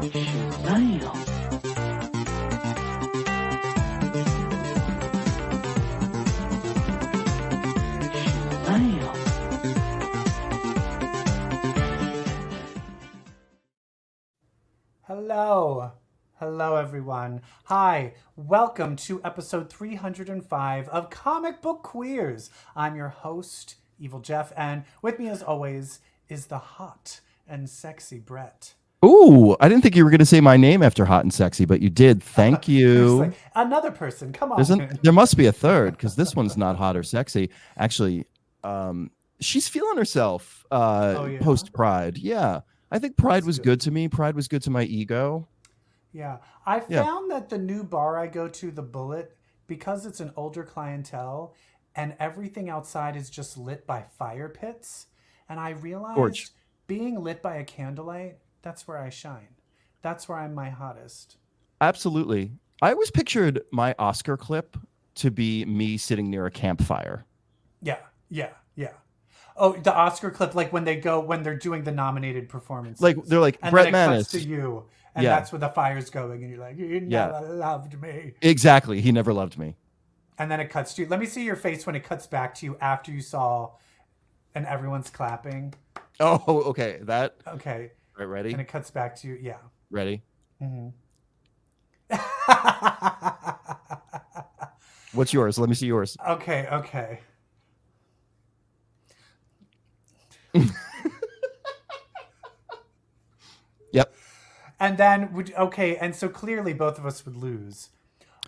Hello everyone. Hi, welcome to episode 305 of Comic Book Queers. I'm your host, EvilJeff, and with me as always is the hot and sexy Brett. Ooh, I didn't think you were going to say my name after hot and sexy, but you did. Thank you. Like, another person, come on. There must be a third, because this one's not hot or sexy. Actually, she's feeling herself post-Pride. Yeah, I think Pride was good to me. Pride was good to my ego. Yeah, I found that the new bar I go to, the Bullet, because it's an older clientele and everything outside is just lit by fire pits. And I realized being lit by a candlelight, that's where I shine. That's where I'm my hottest. Absolutely. I always pictured my Oscar clip to be me sitting near a campfire. Yeah. Oh, the Oscar clip, like when they're doing the nominated performances. Like they're like, and Brett then it Manis. cuts to you. And that's where the fire's going, and you're like, you never loved me. Exactly. He never loved me. And then it cuts to you. Let me see your face when it cuts back to you after you saw, and everyone's clapping. Oh, okay. That. Okay. Right, ready? And it cuts back to you. Yeah. Ready? Mm-hmm. What's yours? Let me see yours. Okay. Yep. And then, and so clearly both of us would lose.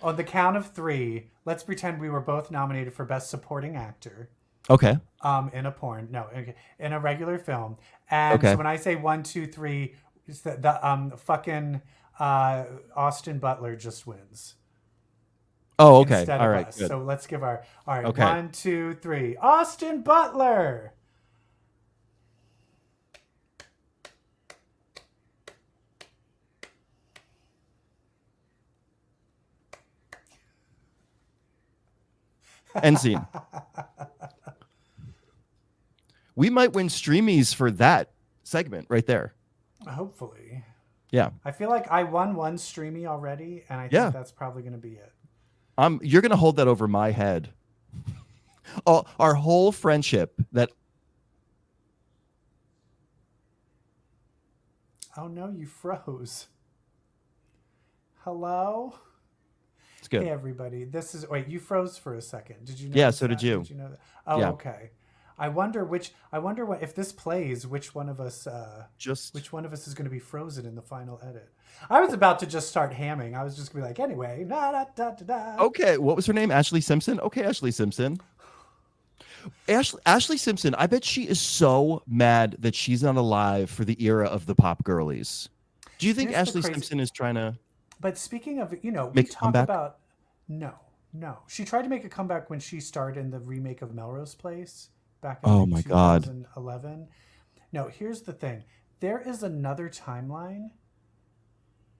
On the count of three, let's pretend we were both nominated for Best Supporting Actor. Okay. In a regular film. And so when I say 1, 2, 3, it's the fucking Austin Butler just wins. Oh, okay. All right. Good. So let's give our 1, 2, 3. Austin Butler. End scene. We might win streamies for that segment right there. Hopefully. Yeah. I feel like I won one streamy already, and I think that's probably going to be it. You're going to hold that over my head. Our whole friendship that. Oh no, you froze. Hello? It's good. Hey everybody, you froze for a second. Did you know? Yeah, so did you. Did you know that? Oh, yeah. Okay. I wonder what if this plays, which one of us is going to be frozen in the final edit. I was about to just start hamming. I was just going to be like, anyway, Okay, what was her name? Ashley Simpson? Okay, Ashley Simpson. Ashley Simpson, I bet she is so mad that she's not alive for the era of the pop girlies. Do you think Ashley Simpson is trying to... But speaking of, we talk comeback? about... No. She tried to make a comeback when she starred in the remake of Melrose Place back in 2011. No, here's the thing. There is another timeline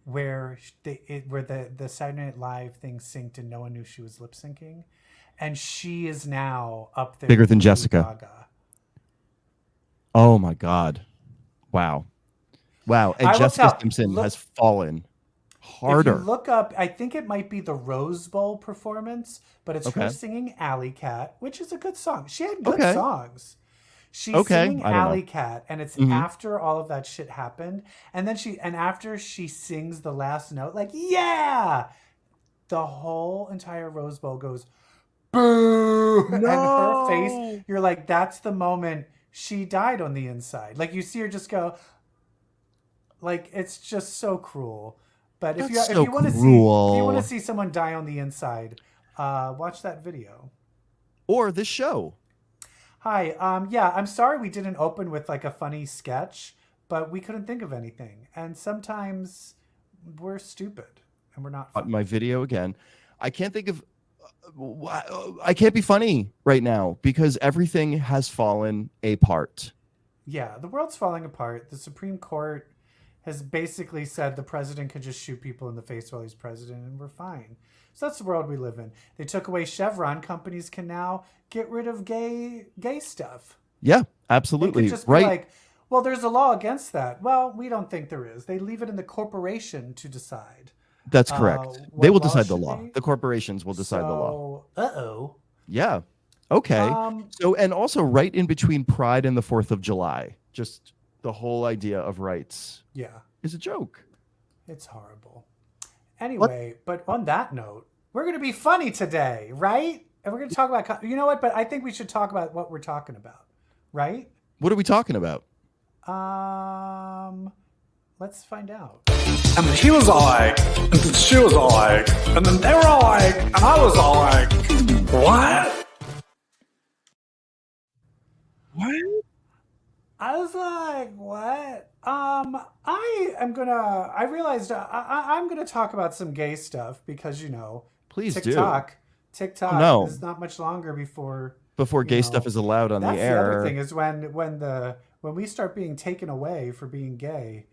where the Saturday Night Live thing synced and no one knew she was lip syncing. And she is now up there. Bigger than Jessica. Gaga. Oh my God. Wow. And Jessica Simpson has fallen harder. If you look up, I think it might be the Rose Bowl performance, but it's her singing Alley Cat, which is a good song. She had good songs. She's singing Alley Cat, and it's after all of that shit happened. And then after she sings the last note, like, yeah, the whole entire Rose Bowl goes, boo! No! And her face, you're like, that's the moment she died on the inside. Like, you see her just go, like, it's just so cruel. But if you want to see someone die on the inside, watch that video or this show. Hi, I'm sorry we didn't open with like a funny sketch, but we couldn't think of anything. And sometimes we're stupid and we're not funny. My video again. I can't think of. I can't be funny right now because everything has fallen apart. Yeah, the world's falling apart. The Supreme Court has basically said the president could just shoot people in the face while he's president and we're fine. So that's the world we live in. They took away Chevron. Companies can now get rid of gay stuff. Yeah, absolutely. They could just be like, Well, there's a law against that. Well, we don't think there is. They leave it in the corporation to decide. That's correct. They will decide the law. The corporations will decide the law. Uh-oh. Yeah. Okay. So, and also right in between Pride and the 4th of July, just the whole idea of rights is a joke. It's horrible. Anyway, but on that note, we're going to be funny today, right? And we're going to talk about, you know what? But I think we should talk about what we're talking about, right? What are we talking about? Let's find out. And he was all like, and then she was all like, and then they were all like, and I was all like, what? What? I was like, what? I realized I'm gonna talk about some gay stuff because, you know, please TikTok is not much longer before gay stuff is allowed on the air. That's the other thing is when we start being taken away for being gay,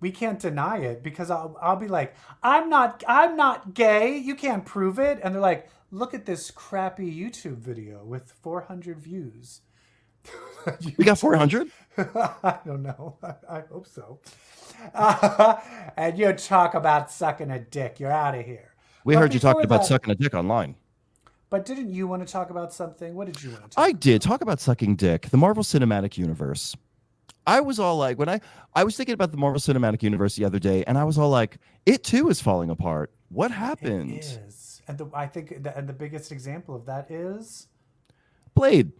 we can't deny it because I'll be like, I'm not gay. You can't prove it. And they're like, look at this crappy YouTube video with 400 views. We got 400? I don't know. I hope so. And you talk about sucking a dick. You're out of here. We heard you talking about sucking a dick online. But didn't you want to talk about something? What did you want to talk about? I did talk about sucking dick. The Marvel Cinematic Universe. I was all like, when I was thinking about the Marvel Cinematic Universe the other day, and I was all like, it too is falling apart. What happened? It is. And I think the biggest example of that is Blade.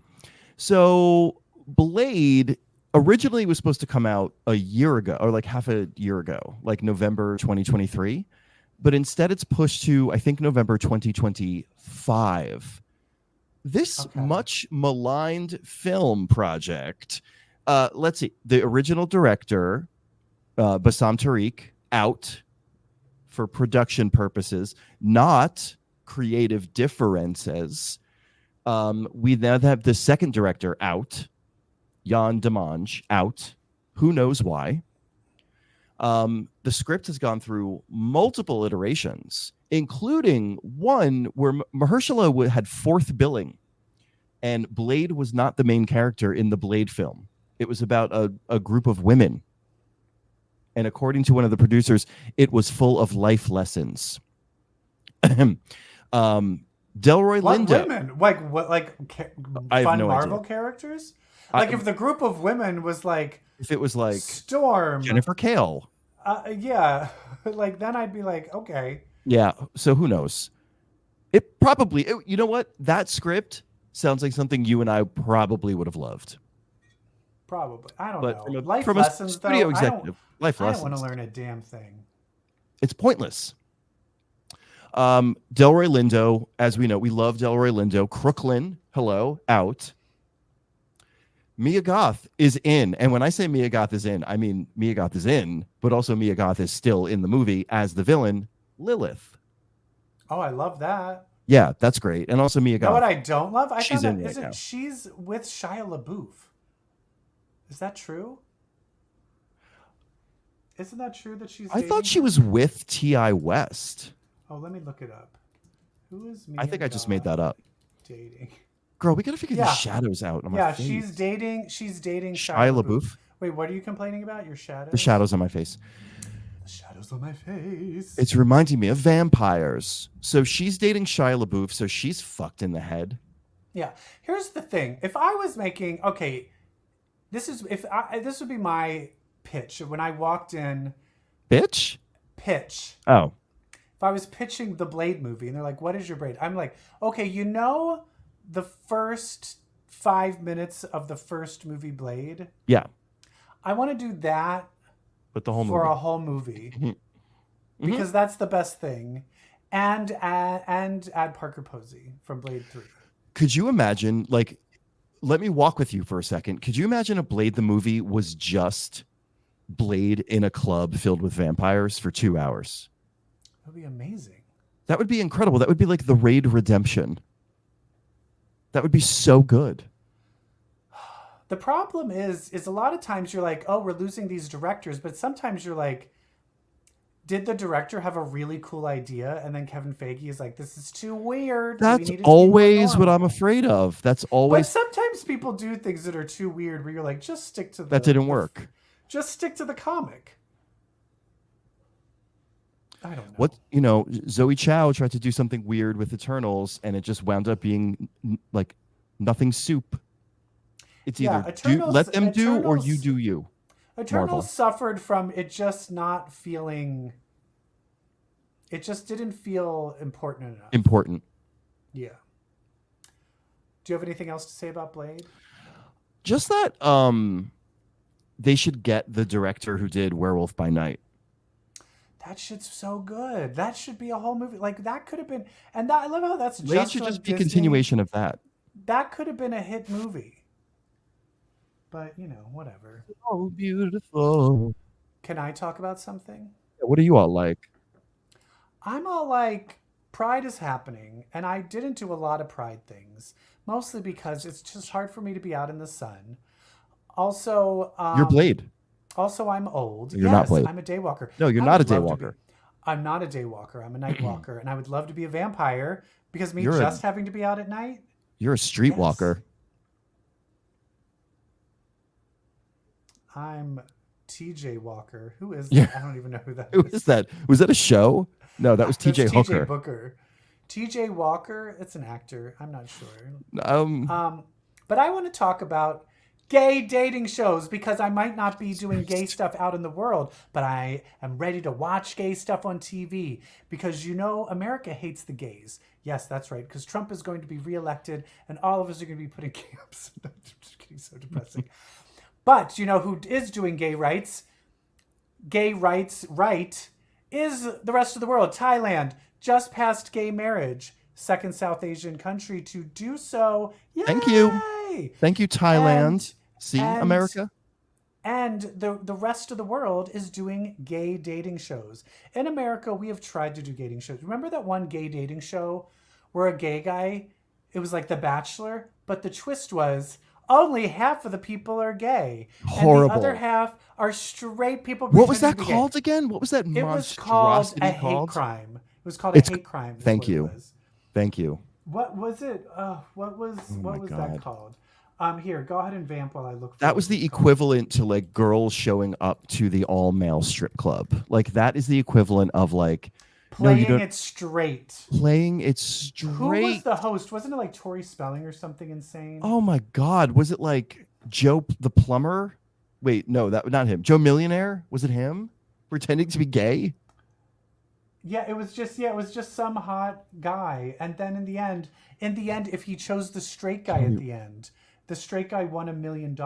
So Blade originally was supposed to come out a year ago, or like half a year ago, like November 2023. But instead it's pushed to, I think, November 2025. This much maligned film project, let's see, the original director, Bassam Tariq, out for production purposes, not creative differences. We now have the second director out, Jan Demange, out. Who knows why? The script has gone through multiple iterations, including one where Mahershala had fourth billing, and Blade was not the main character in the Blade film. It was about a group of women. And according to one of the producers, it was full of life lessons. Delroy Lindo. Women? Like what? Like fun Marvel characters? Like if the group of women was like, if it was like Storm, Jennifer Kale, yeah, like then I'd be like, okay, yeah. So who knows? It probably, you know what? That script sounds like something you and I probably would have loved. Probably, I don't know. Life lessons, studio though, executive. I don't want to learn a damn thing. It's pointless. Delroy Lindo, as we know, we love Delroy Lindo. Crooklyn, hello, out. Mia Goth is in. And when I say Mia Goth is in, I mean Mia Goth is in, but also Mia Goth is still in the movie as the villain, Lilith. Oh, I love that. Yeah, that's great. And also Mia Goth. You know what I don't love? She's in right now. She's with Shia LaBeouf. Is that true? Isn't that true that she's dating? I thought she was with T.I. West. Oh, let me look it up. Who is Mia I think I just made that up. Dating. Girl, we gotta figure these shadows out. On my face. She's dating Shia LaBeouf. Wait, what are you complaining about? Your shadows? The shadows on my face. The shadows on my face. It's reminding me of vampires. So she's dating Shia LaBeouf, so she's fucked in the head. Yeah. Here's the thing. If I was making this would be my pitch when I walked in. Pitch. If Oh. I was pitching the Blade movie and they're like, "What is your Blade?" I'm like, "Okay, you know the first 5 minutes of the first movie Blade? Yeah. I want to do that but the whole for movie. A whole movie because that's the best thing. And add Parker Posey from Blade 3. Could you imagine, like, let me walk with you for a second. Could you imagine a Blade the movie was just Blade in a club filled with vampires for 2 hours? That would be amazing. That would be incredible. That would be like the Raid Redemption. That would be so good. The problem is a lot of times you're like, oh, we're losing these directors, but sometimes you're like, Did the director have a really cool idea, and then Kevin Feige is like, "This is too weird. That's always what I'm afraid of. That's always. But sometimes people do things that are too weird, where you're like, just stick to that didn't work. Just stick to the comic. I don't know. What Zoe Chow tried to do something weird with Eternals, and it just wound up being like nothing soup. It's either let them do or you do you. Eternals suffered from it just not feeling. It just didn't feel important enough. Important. Yeah. Do you have anything else to say about Blade? Just that they should get the director who did Werewolf by Night. That shit's so good. That should be a whole movie. Like that could have been, and that, I love how that's Blade should just be a continuation of that. That could have been a hit movie. But whatever. Oh, beautiful. Can I talk about something? What are you all like? I'm all like, Pride is happening, and I didn't do a lot of Pride things, mostly because it's just hard for me to be out in the sun. Also, you're Blade. Also, I'm old. You're not Blade. I'm a daywalker. No, you're not a daywalker. I'm not a daywalker. I'm a night walker, and I would love to be a vampire because having to be out at night. You're a streetwalker. I'm TJ Walker. Who is that? Yeah. I don't even know who that is. Who is that? Was that a show? No, that was TJ Hooker. TJ Booker. TJ Walker, it's an actor. I'm not sure. But I want to talk about gay dating shows because I might not be doing gay stuff out in the world, but I am ready to watch gay stuff on TV because America hates the gays. Yes, that's right, because Trump is going to be reelected and all of us are going to be put in camps. I'm just getting so depressing. But who is doing gay rights? Gay rights right is the rest of the world. Thailand just passed gay marriage. Second South Asian country to do so. Yay! Thank you, Thailand. America? And the rest of the world is doing gay dating shows. In America, we have tried to do dating shows. Remember that one gay dating show where a gay guy, it was like The Bachelor, but the twist was only half of the people are gay. Horrible. And the other half are straight people. What was that called again? What was that monstrosity called? It was called a hate crime. It was called a hate crime. Thank you. Thank you. What was it? What was that called? Here, go ahead and vamp while I look for that. Was the equivalent to like girls showing up to the all-male strip club. Like that is the equivalent of like playing it straight. Playing it straight. Who was the host? Wasn't it like Tori Spelling or something insane? Oh my God. Was it like Joe the plumber? Wait, no, that not him. Joe Millionaire? Was it him? Pretending to be gay? Yeah, it was just some hot guy. And then in the end, if he chose the straight guy at the end, the straight guy won $1 million.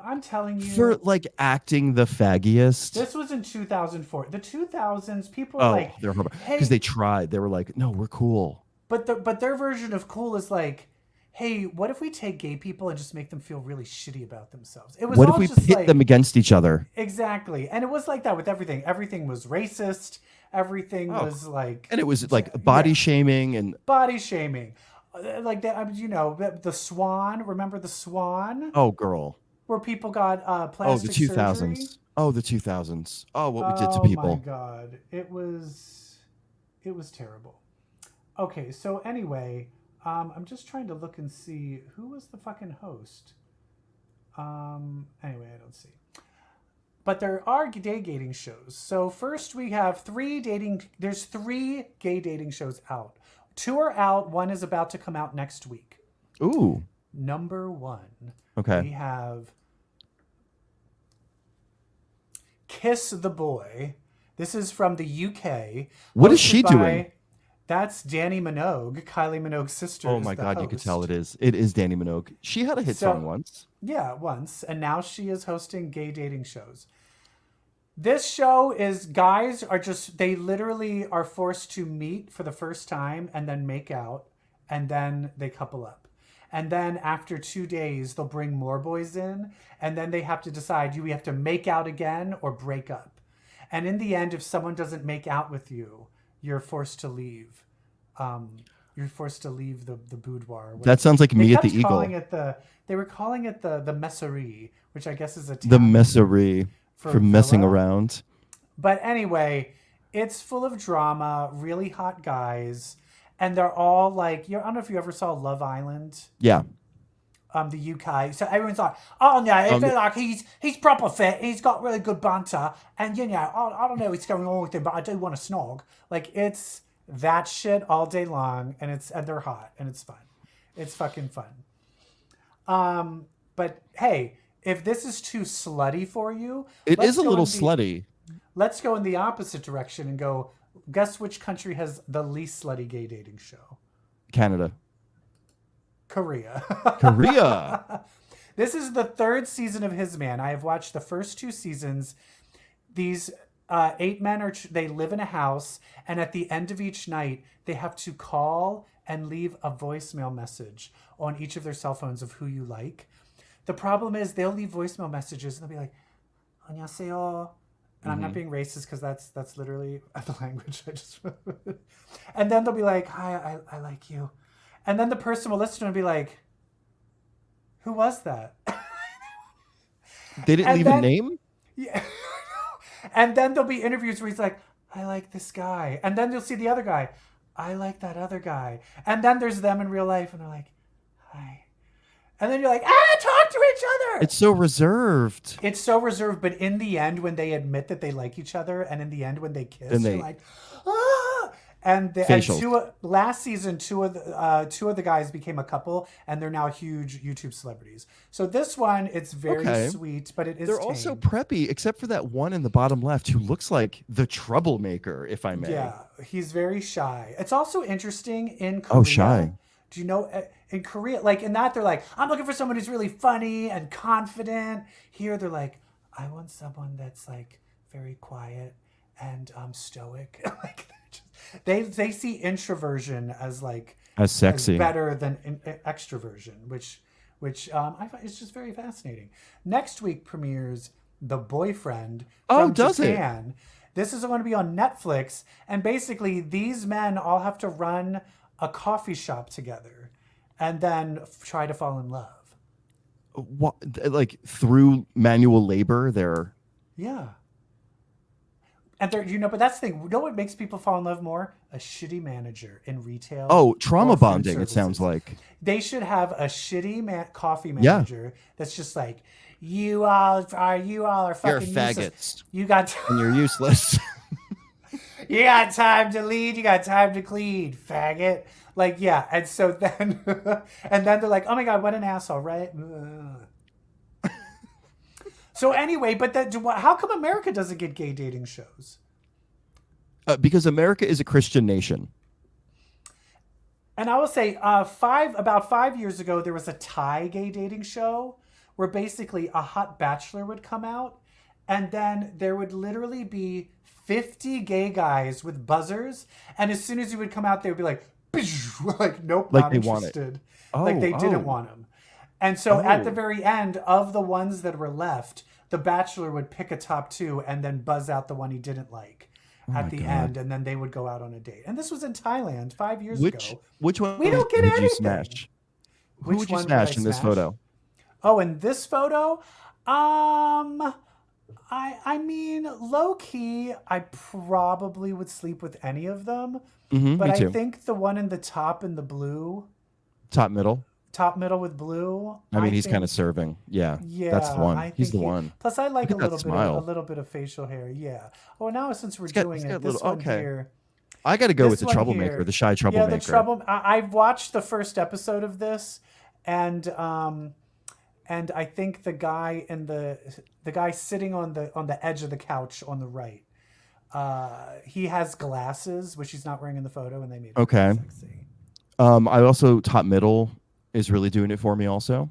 I'm telling you. For like acting the faggiest. This was in 2004. The 2000s, people were like, they're horrible. Because they tried. They were like, no, we're cool. But their version of cool is like, hey, what if we take gay people and just make them feel really shitty about themselves? It was what if we pit them against each other? Exactly. And it was like that with everything. Everything was racist. Everything was like... And it was like body shaming and... Body shaming. Like, the Swan. Remember the Swan? Oh, girl. Where people got plastic surgery? Oh, the 2000s. Oh, the 2000s. Oh, what we did to people. Oh, my God. It was terrible. Okay, so anyway... I'm just trying to look and see who was the fucking host. Anyway, I don't see. But there are gay dating shows. So first we have there's 3 gay dating shows out. 2 are out. 1 is about to come out next week. Ooh. Number 1. Okay. We have Kiss the Boy. This is from the UK. What is she doing? That's Danny Minogue, Kylie Minogue's sister. Oh my God, you could tell it is. It is Danny Minogue. She had a hit song once. Yeah, once. And now she is hosting gay dating shows. This show is guys they literally are forced to meet for the first time and then make out and then they couple up. And then after 2 days, they'll bring more boys in and then they have to decide, do we have to make out again or break up? And in the end, if someone doesn't make out with you, you're forced to leave. You're forced to leave the boudoir. That sounds like me at the Eagle. They were calling it the messerie, which I guess is a the messerie for messing around. But anyway, it's full of drama, really hot guys, and they're all like, I don't know if you ever saw Love Island. Yeah. The UK. So everyone's like, oh no, I feel like he's proper fit. He's got really good banter, and I don't know what's going on with him, but I do want to snog. Like it's that shit all day long, and they're hot, and it's fun. It's fucking fun. But hey, if this is too slutty for you, it is a little slutty. Let's go in the opposite direction and go. Guess which country has the least slutty gay dating show? Canada. Korea. This is the 3rd season of His Man. I have watched the first 2 seasons. These 8 men they live in a house, and at the end of each night, they have to call and leave a voicemail message on each of their cell phones of who you like. The problem is they'll leave voicemail messages and they'll be like, "안녕하세요." And I'm not being racist because that's literally the language I just. And then they'll be like, "Hi, I like you." And then the person will listen and be like, who was that? They didn't leave a name? Yeah. And then there'll be interviews where he's like, I like this guy. And then you'll see the other guy. I like that other guy. And then there's them in real life and they're like, hi. And then you're like, talk to each other. It's so reserved. It's so reserved. But in the end, when they admit that they like each other, and in the end, when they kiss, you're like, And last season, two of the guys became a couple, and they're now huge YouTube celebrities. So this one, it's very sweet, but it is. They're tame. Also preppy, except for that one in the bottom left who looks like the troublemaker, if I may. Yeah, he's very shy. It's also interesting in Korea. Oh, shy. Do you know in Korea, like in that, they're like, I'm looking for someone who's really funny and confident. Here, they're like, I want someone that's like very quiet and stoic. Like. They see introversion as sexy, as better than extroversion, which I find is just very fascinating. Next week premieres The Boyfriend from Japan. This is going to be on Netflix, and basically these men all have to run a coffee shop together, and then try to fall in love. What, like through manual labor? Yeah. And but that's the thing. You know what makes people fall in love more? A shitty manager in retail. Oh, trauma bonding, it sounds like. They should have a shitty coffee manager that's just like, you all are fucking You're faggots. Useless. You got and you're useless. You got time to lead, you got time to clean, faggot. Like, yeah. And so then and then they're like, oh my God, what an asshole, right? So anyway, but how come America doesn't get gay dating shows? Because America is a Christian nation. And I will say, about 5 years ago, there was a Thai gay dating show where basically a hot bachelor would come out, and then there would literally be 50 gay guys with buzzers, and as soon as he would come out, they would be like, nope, not interested. Like they didn't want him. And so at the very end of the ones that were left, the bachelor would pick a top 2 and then buzz out the one he didn't like at the end, and then they would go out on a date. And this was in Thailand 5 years ago. Which one? We don't get anything. You smash? Who would you smash in this photo? Oh, in this photo, I mean, low key, I probably would sleep with any of them. But I think the one in the top in the blue, top middle with blue. I mean, he's kind of serving. Yeah, that's the one. He's the one. Plus, I like a little bit of facial hair. Yeah. Oh, now since we're doing it, this one here. I got to go with the troublemaker, the shy troublemaker. Yeah, I've watched the first episode of this, and I think the guy sitting on the edge of the couch on the right, he has glasses, which he's not wearing in the photo, and they made it sexy. I also top middle is really doing it for me also.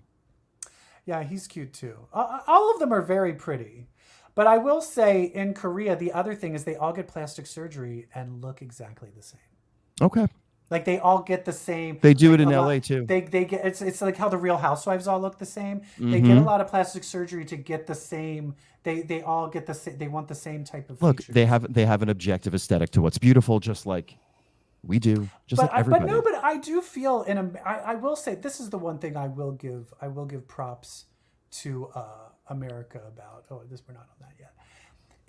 Yeah, he's cute too. All of them are very pretty. But I will say in Korea, the other thing is they all get plastic surgery and look exactly the same. Okay. Like they all get the same. They do it in LA too. They get it's like how the Real Housewives all look the same. They get a lot of plastic surgery to get the same. They all get the same. They want the same type of features. They have an objective aesthetic to what's beautiful, just like we do, like everybody. But I do feel I will say this is the one thing I will give props to America about. Oh, we're not on that yet.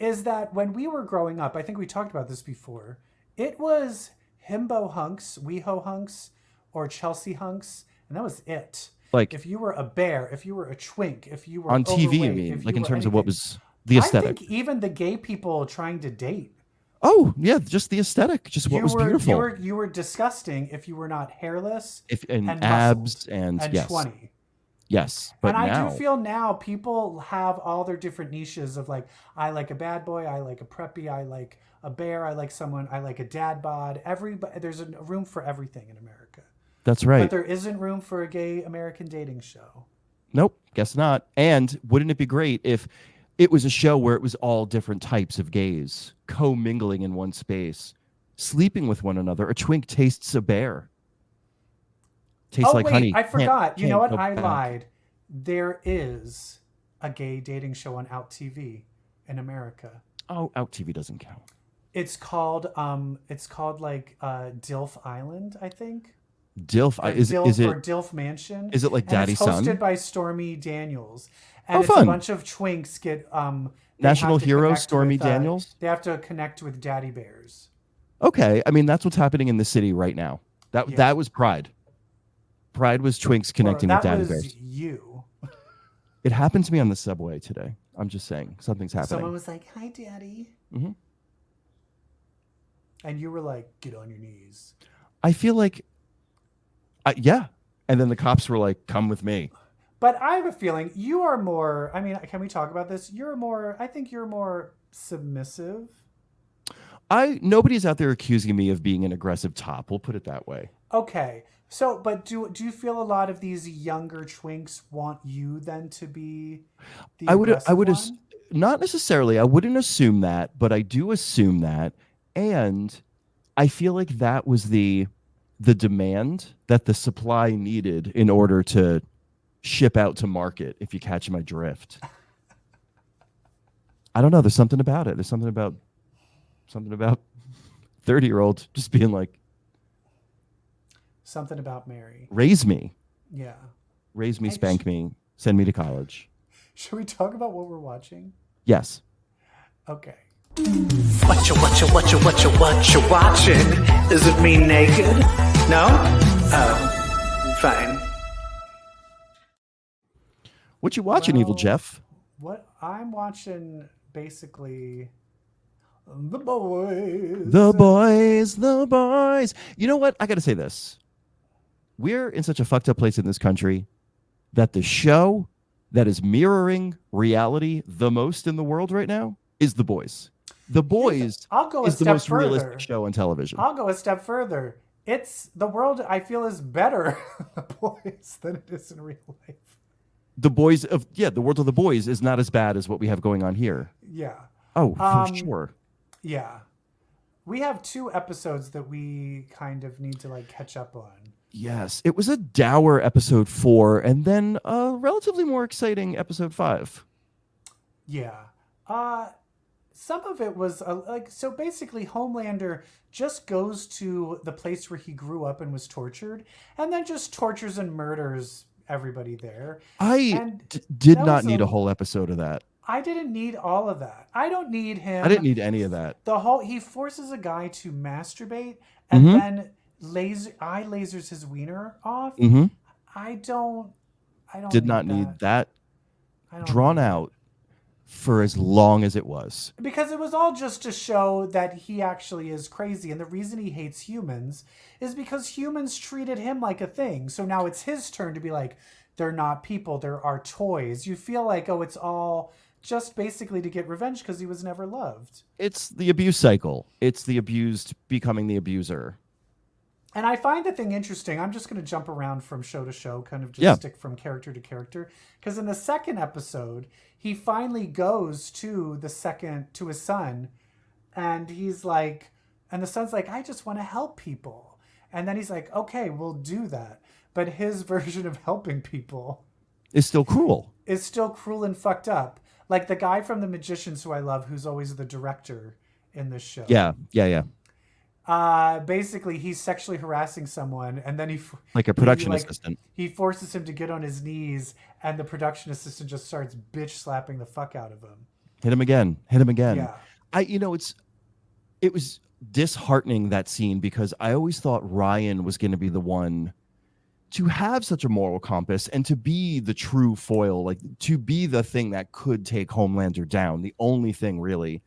is that when we were growing up, I think we talked about this before, it was himbo hunks, WeHo hunks, or Chelsea hunks, and that was it. Like, if you were a bear, if you were a twink, if you were on TV, you overweight, mean? Like in terms of what was the I aesthetic? think even the gay people trying to date. Oh, yeah, just the aesthetic, just what was beautiful. You were disgusting if you were not hairless and muscled abs and yes. 20. Yes, but and I now, do feel now people have all their different niches of like, I like a bad boy, I like a preppy, I like a bear, I like a dad bod. There's a room for everything in America. That's right. But there isn't room for a gay American dating show. Nope, guess not. And wouldn't it be great if it was a show where it was all different types of gays co-mingling in one space, sleeping with one another? A twink tastes a bear. Tastes like honey. I forgot. You know what? I lied. There is a gay dating show on Out TV in America. Oh, Out TV doesn't count. It's called like Dilf Island, I think. Dilf is it or Dilf Mansion? Is it like Daddy Son? It's hosted by Stormy Daniels, and it's fun. a bunch of twinks get national hero Stormy Daniels. They have to connect with daddy bears. Okay, I mean that's what's happening in the city right now. That was Pride. Pride was twinks connecting with daddy bears. That was you. It happened to me on the subway today. I'm just saying something's happening. Someone was like, "Hi, Daddy," and you were like, "Get on your knees." I feel like, yeah. And then the cops were like, "Come with me." But I have a feeling you are more. I mean, can we talk about this? I think you're more submissive. Nobody's out there accusing me of being an aggressive top. We'll put it that way. Okay. So, but do you feel a lot of these younger twinks want you then to be the aggressive one? Not necessarily. I wouldn't assume that, but I do assume that. And I feel like that was the demand that the supply needed in order to ship out to market, if you catch my drift. I don't know. There's something about it. There's something about 30-year-old just being like, something about Mary. Raise me. Yeah. Raise me, spank me, send me to college. Should we talk about what we're watching? Yes. Okay. What you watching? Is it me naked? No? Oh, fine. What you watching, EvilJeff? What I'm watching, basically, The Boys. The boys. You know what? I got to say this. We're in such a fucked up place in this country that the show that is mirroring reality the most in the world right now is The Boys. The Boys is the most realistic show on television. I'll go a step further. It's the world I feel is better The Boys than it is in real life. The world of The Boys is not as bad as what we have going on here. Yeah. Oh, for sure. Yeah. We have 2 episodes that we kind of need to like catch up on. Yes, it was a dour episode 4 and then a relatively more exciting episode 5. Yeah. Some of it was so basically Homelander just goes to the place where he grew up and was tortured and then just tortures and murders everybody there. I did not need a whole episode of that. I didn't need all of that. I don't need him. I didn't need any of that. He forces a guy to masturbate and then lasers his wiener off. I did not need that drawn out for as long as it was. Because it was all just to show that he actually is crazy. And the reason he hates humans is because humans treated him like a thing. So now it's his turn to be like, they're not people, they're our toys. You feel like, it's all just basically to get revenge because he was never loved. It's the abuse cycle. It's the abused becoming the abuser. And I find the thing interesting. I'm just going to jump around from show to show, kind of just stick from character to character. Because in the second episode, he finally goes to his son. And he's like, and the son's like, I just want to help people. And then he's like, okay, we'll do that. But his version of helping people is still cruel. And fucked up. Like the guy from The Magicians who I love, who's always the director in this show. Yeah. Basically, he's sexually harassing someone, and then like a production assistant. He forces him to get on his knees, and the production assistant just starts bitch slapping the fuck out of him. Hit him again. Yeah. It was disheartening, that scene, because I always thought Ryan was going to be the one to have such a moral compass and to be the true foil, like to be the thing that could take Homelander down, the only thing really.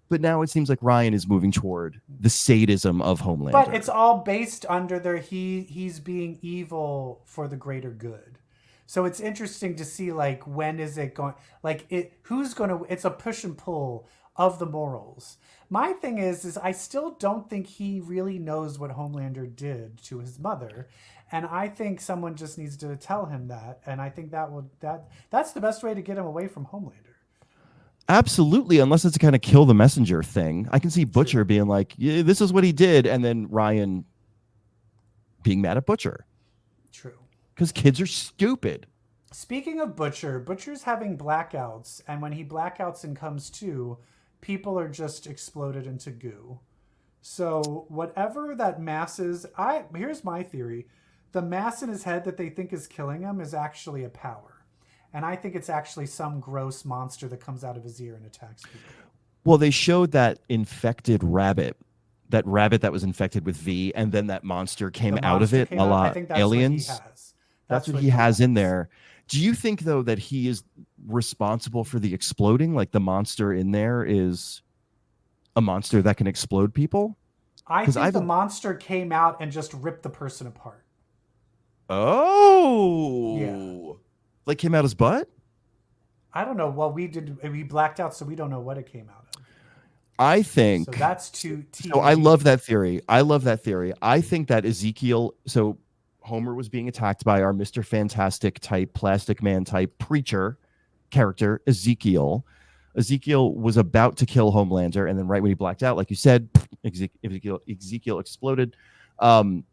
But now it seems like Ryan is moving toward the sadism of Homelander. But it's all based under he's being evil for the greater good. So it's interesting to see, like, when is it going, like, it's a push and pull of the morals. My thing is I still don't think he really knows what Homelander did to his mother. And I think someone just needs to tell him that. And I think that's the best way to get him away from Homelander. Absolutely, unless it's a kind of kill the messenger thing. I can see Butcher being like, yeah, this is what he did, and then Ryan being mad at Butcher. True. Because kids are stupid. Speaking of Butcher's having blackouts, and when he blackouts and comes to, people are just exploded into goo. So whatever that mass is, here's my theory. The mass in his head that they think is killing him is actually a power. And I think it's actually some gross monster that comes out of his ear and attacks people. Well, they showed that infected rabbit, that was infected with V, and then that monster came out of it, a la Aliens. That's what he has in there. Do you think, though, that he is responsible for the exploding? Like, the monster in there is a monster that can explode people? I think the monster came out and just ripped the person apart. Oh. Yeah. Like, came out his butt? I don't know. Well, we blacked out, so we don't know what it came out of. I think. So that's too. So I love that theory. I think that Ezekiel. So Homer was being attacked by our Mr. Fantastic type, Plastic Man type preacher character, Ezekiel. Ezekiel was about to kill Homelander, and then right when he blacked out, like you said, Ezekiel exploded. I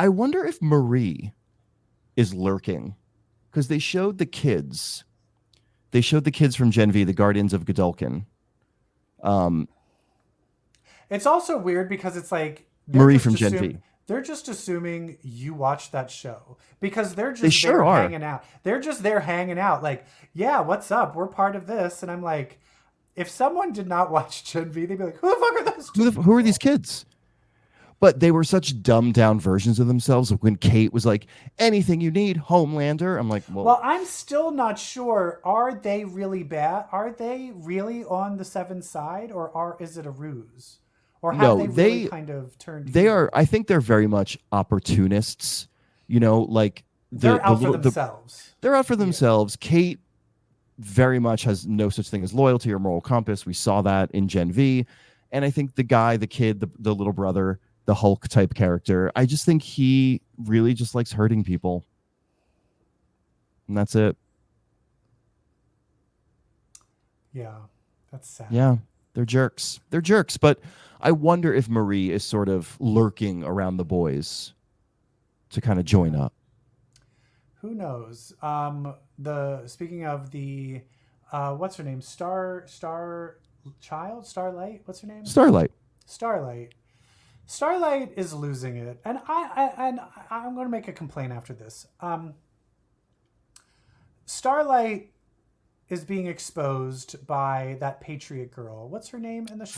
wonder if Marie is lurking. Because they showed the kids. They showed the kids from Gen V, the Guardians of Godolkin. It's also weird because it's like Marie from Gen V. They're just assuming you watched that show because they're just hanging out. They're just there hanging out. Like, yeah, what's up? We're part of this. And I'm like, if someone did not watch Gen V, they'd be like, who the fuck are those? Who are these kids? But they were such dumbed down versions of themselves. When Kate was like, anything you need, Homelander. I'm like, well, I'm still not sure. Are they really bad? Are they really on the Seven side, or is it a ruse? Or have they really kind of turned? They are. I think they're very much opportunists. You know, like they're out for themselves. They're out for themselves. Kate very much has no such thing as loyalty or moral compass. We saw that in Gen V. And I think the guy, the kid, the little brother, the Hulk type character, I just think he really just likes hurting people. And that's it. Yeah, that's sad. Yeah, they're jerks. But I wonder if Marie is sort of lurking around the boys to kind of join up. Who knows? Speaking of the, what's her name? Starlight? What's her name? Starlight is losing it, and I'm going to make a complaint after this. Starlight is being exposed by that Patriot girl. What's her name in the show?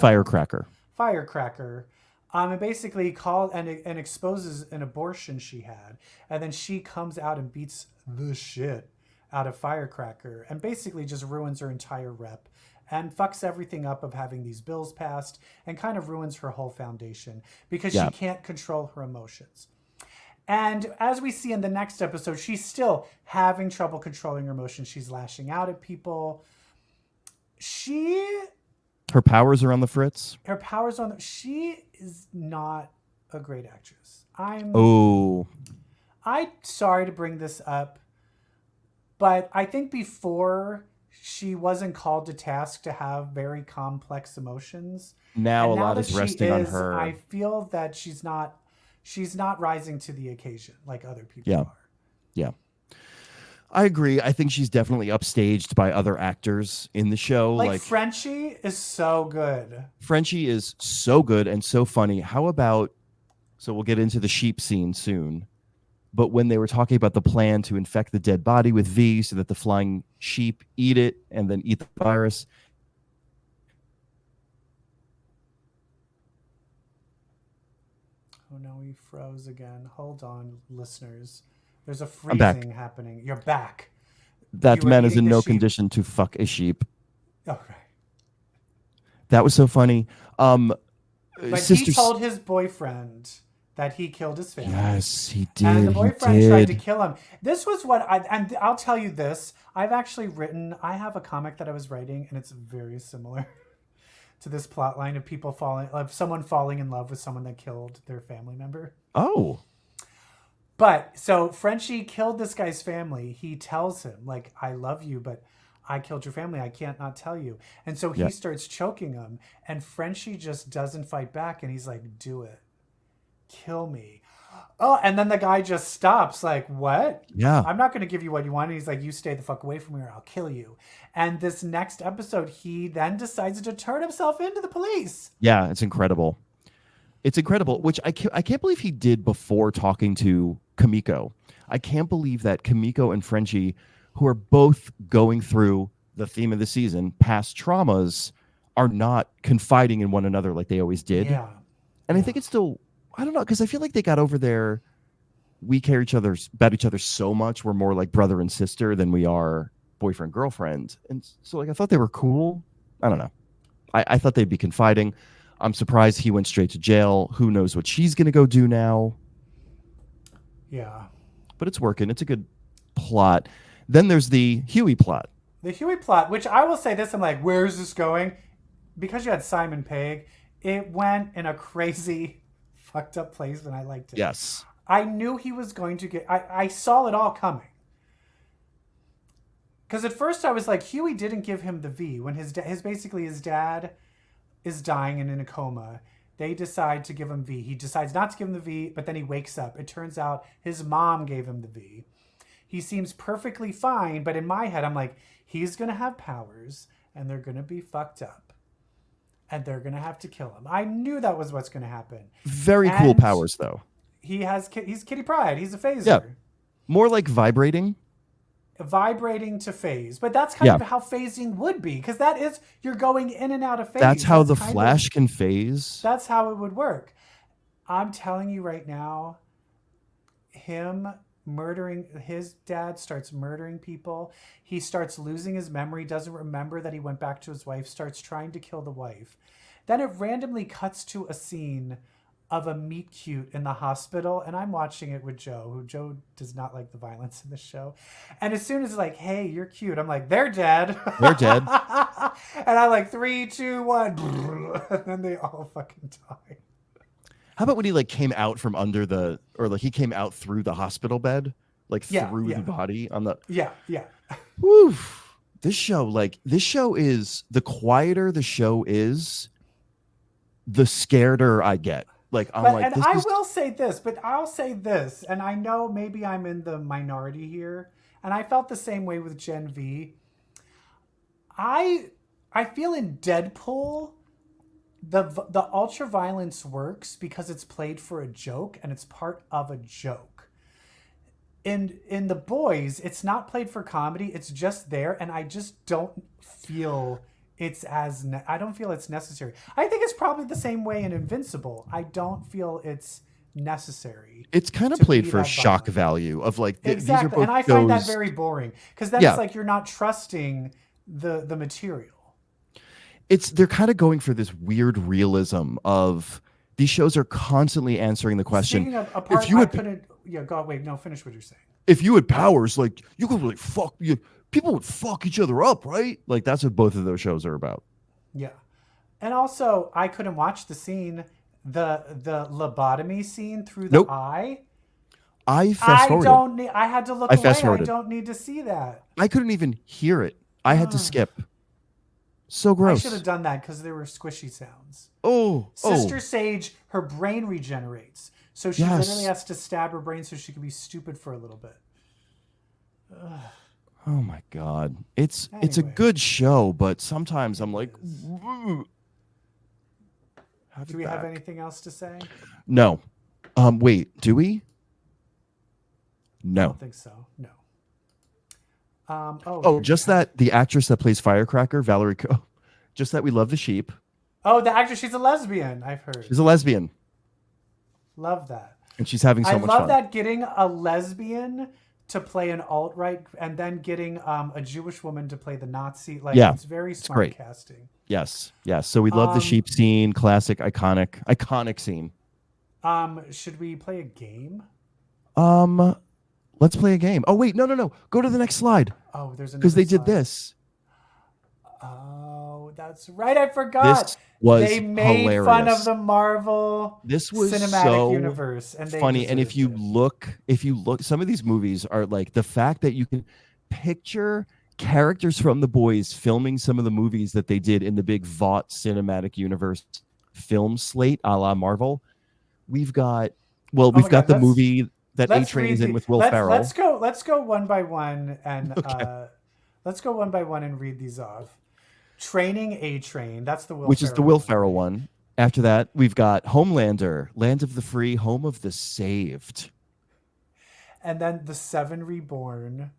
Firecracker. And basically called and exposes an abortion she had, and then she comes out and beats the shit out of Firecracker, and basically just ruins her entire rep. And fucks everything up of having these bills passed and kind of ruins her whole foundation because she can't control her emotions. And as we see in the next episode, she's still having trouble controlling her emotions. She's lashing out at people. Her powers are on the fritz. She is not a great actress. I'm sorry to bring this up, but I think before she wasn't called to task to have very complex emotions. Now a lot is resting on her. I feel that she's not rising to the occasion like other people are. Yeah. I agree. I think she's definitely upstaged by other actors in the show. Like Frenchie is so good. Frenchie is so good and so funny. How about, so we'll get into the sheep scene soon. But when they were talking about the plan to infect the dead body with V so that the flying sheep eat it and then eat the virus. Oh no, he froze again. Hold on, listeners. There's a freezing happening. You're back. That man is in no condition to fuck a sheep. Okay. That was so funny. But he told his boyfriend that he killed his family. Yes, he did. And the boyfriend tried to kill him. This was and I'll tell you this. I have a comic that I was writing, and it's very similar to this plot line of someone falling in love with someone that killed their family member. Oh. But so Frenchie killed this guy's family. He tells him, like, I love you, but I killed your family. I can't not tell you. And so he starts choking him, and Frenchie just doesn't fight back. And he's like, do it. Kill me. Oh, and then the guy just stops, like, what? Yeah. I'm not going to give you what you want. And he's like, you stay the fuck away from me or I'll kill you. And this next episode, he then decides to turn himself into the police. Yeah, it's incredible. It's incredible, which I can't believe he did before talking to Kimiko. I can't believe that Kimiko and Frenchie, who are both going through the theme of the season, past traumas, are not confiding in one another like they always did. Yeah. And I think it's still, I don't know, because I feel like they got over there. We care about each other so much. We're more like brother and sister than we are boyfriend, girlfriend. And so like I thought they were cool. I don't know. I thought they'd be confiding. I'm surprised he went straight to jail. Who knows what she's going to go do now? Yeah. But it's working. It's a good plot. Then there's the Huey plot. The Huey plot, which I will say this, I'm like, where is this going? Because you had Simon Pegg, it went in a crazy, fucked up place, and I liked it. Yes. I knew he was going to get... I saw it all coming. Because at first I was like, Huey didn't give him the V. When his dad is dying and in a coma, they decide to give him V. He decides not to give him the V, but then he wakes up. It turns out his mom gave him the V. He seems perfectly fine, but in my head, I'm like, he's going to have powers, and they're going to be fucked up. And they're going to have to kill him. I knew that was what's going to happen. Very cool powers, though. He's Kitty Pryde. He's a phaser. Yeah. More like vibrating. Vibrating to phase. But that's kind of how phasing would be, because that is, you're going in and out of phase. That's how the Flash can phase. That's how it would work. I'm telling you right now, him murdering, his dad starts murdering people. He starts losing his memory, doesn't remember that he went back to his wife, starts trying to kill the wife. Then it randomly cuts to a scene of a meet cute in the hospital, and I'm watching it with Joe, who Joe does not like the violence in the show. And as soon as it's like, hey, you're cute, I'm like, they're dead. They're dead. And I'm like, 3, 2, 1. And then they all fucking die. How about when he like came out from under he came out through the hospital bed, like through the body on the. Yeah. Woo. This show is, the quieter the show is, the scareder I get. Like, I'm like, and will say this, but I'll say this, and I know maybe I'm in the minority here, and I felt the same way with Gen V. I feel in Deadpool, the ultra violence works because it's played for a joke and it's part of a joke. In The Boys, it's not played for comedy; it's just there, and I just don't feel I don't feel it's necessary. I think it's probably the same way in Invincible. I don't feel it's necessary. It's kind of played for shock value of like exactly, these are both and I find that very boring because then it's like you're not trusting the material. They're kind of going for this weird realism of these shows are constantly answering the question. Speaking of a part, finish what you're saying. If you had powers, like you could like fuck you. People would fuck each other up, right? Like that's what both of those shows are about. Yeah. And also, I couldn't watch the scene, the lobotomy scene through the eye. I fast-forwarded. I had to look away. I don't need to see that. I couldn't even hear it. I had to skip. So gross. I should have done that because there were squishy sounds. Sister Sage, her brain regenerates. So she literally has to stab her brain so she can be stupid for a little bit. Ugh. Oh my God. It's a good show, but sometimes I'm like, do we have anything else to say? No. Wait, do we? No. I don't think so. No. Just that the actress that plays Firecracker, Valerie just that we love the sheep. Oh, the actress, she's a lesbian, I've heard. She's a lesbian. Love that. And she's having so much fun. I love that getting a lesbian to play an alt-right and then getting a Jewish woman to play the Nazi. It's very smart casting. Yes. So we love the sheep scene, classic, iconic scene. Should we play a game? Let's play a game. Oh, wait, no. Go to the next slide. Oh, there's another because they slide. did this. Oh, that's right. I forgot. This was they made hilarious. Fun of the Marvel Cinematic Universe. And funny. And if you look, some of these movies are like the fact that you can picture characters from The Boys filming some of the movies that they did in the big Vought Cinematic Universe film slate a la Marvel. We've got the movie that A-Train is in with Will Ferrell. Let's go one by one and let's go one by one and read these off. Training A-Train, that's the Will Which Ferrell is the Will Ferrell one. After that, we've got Homelander, Land of the Free, Home of the Saved. And then The Seven Reborn.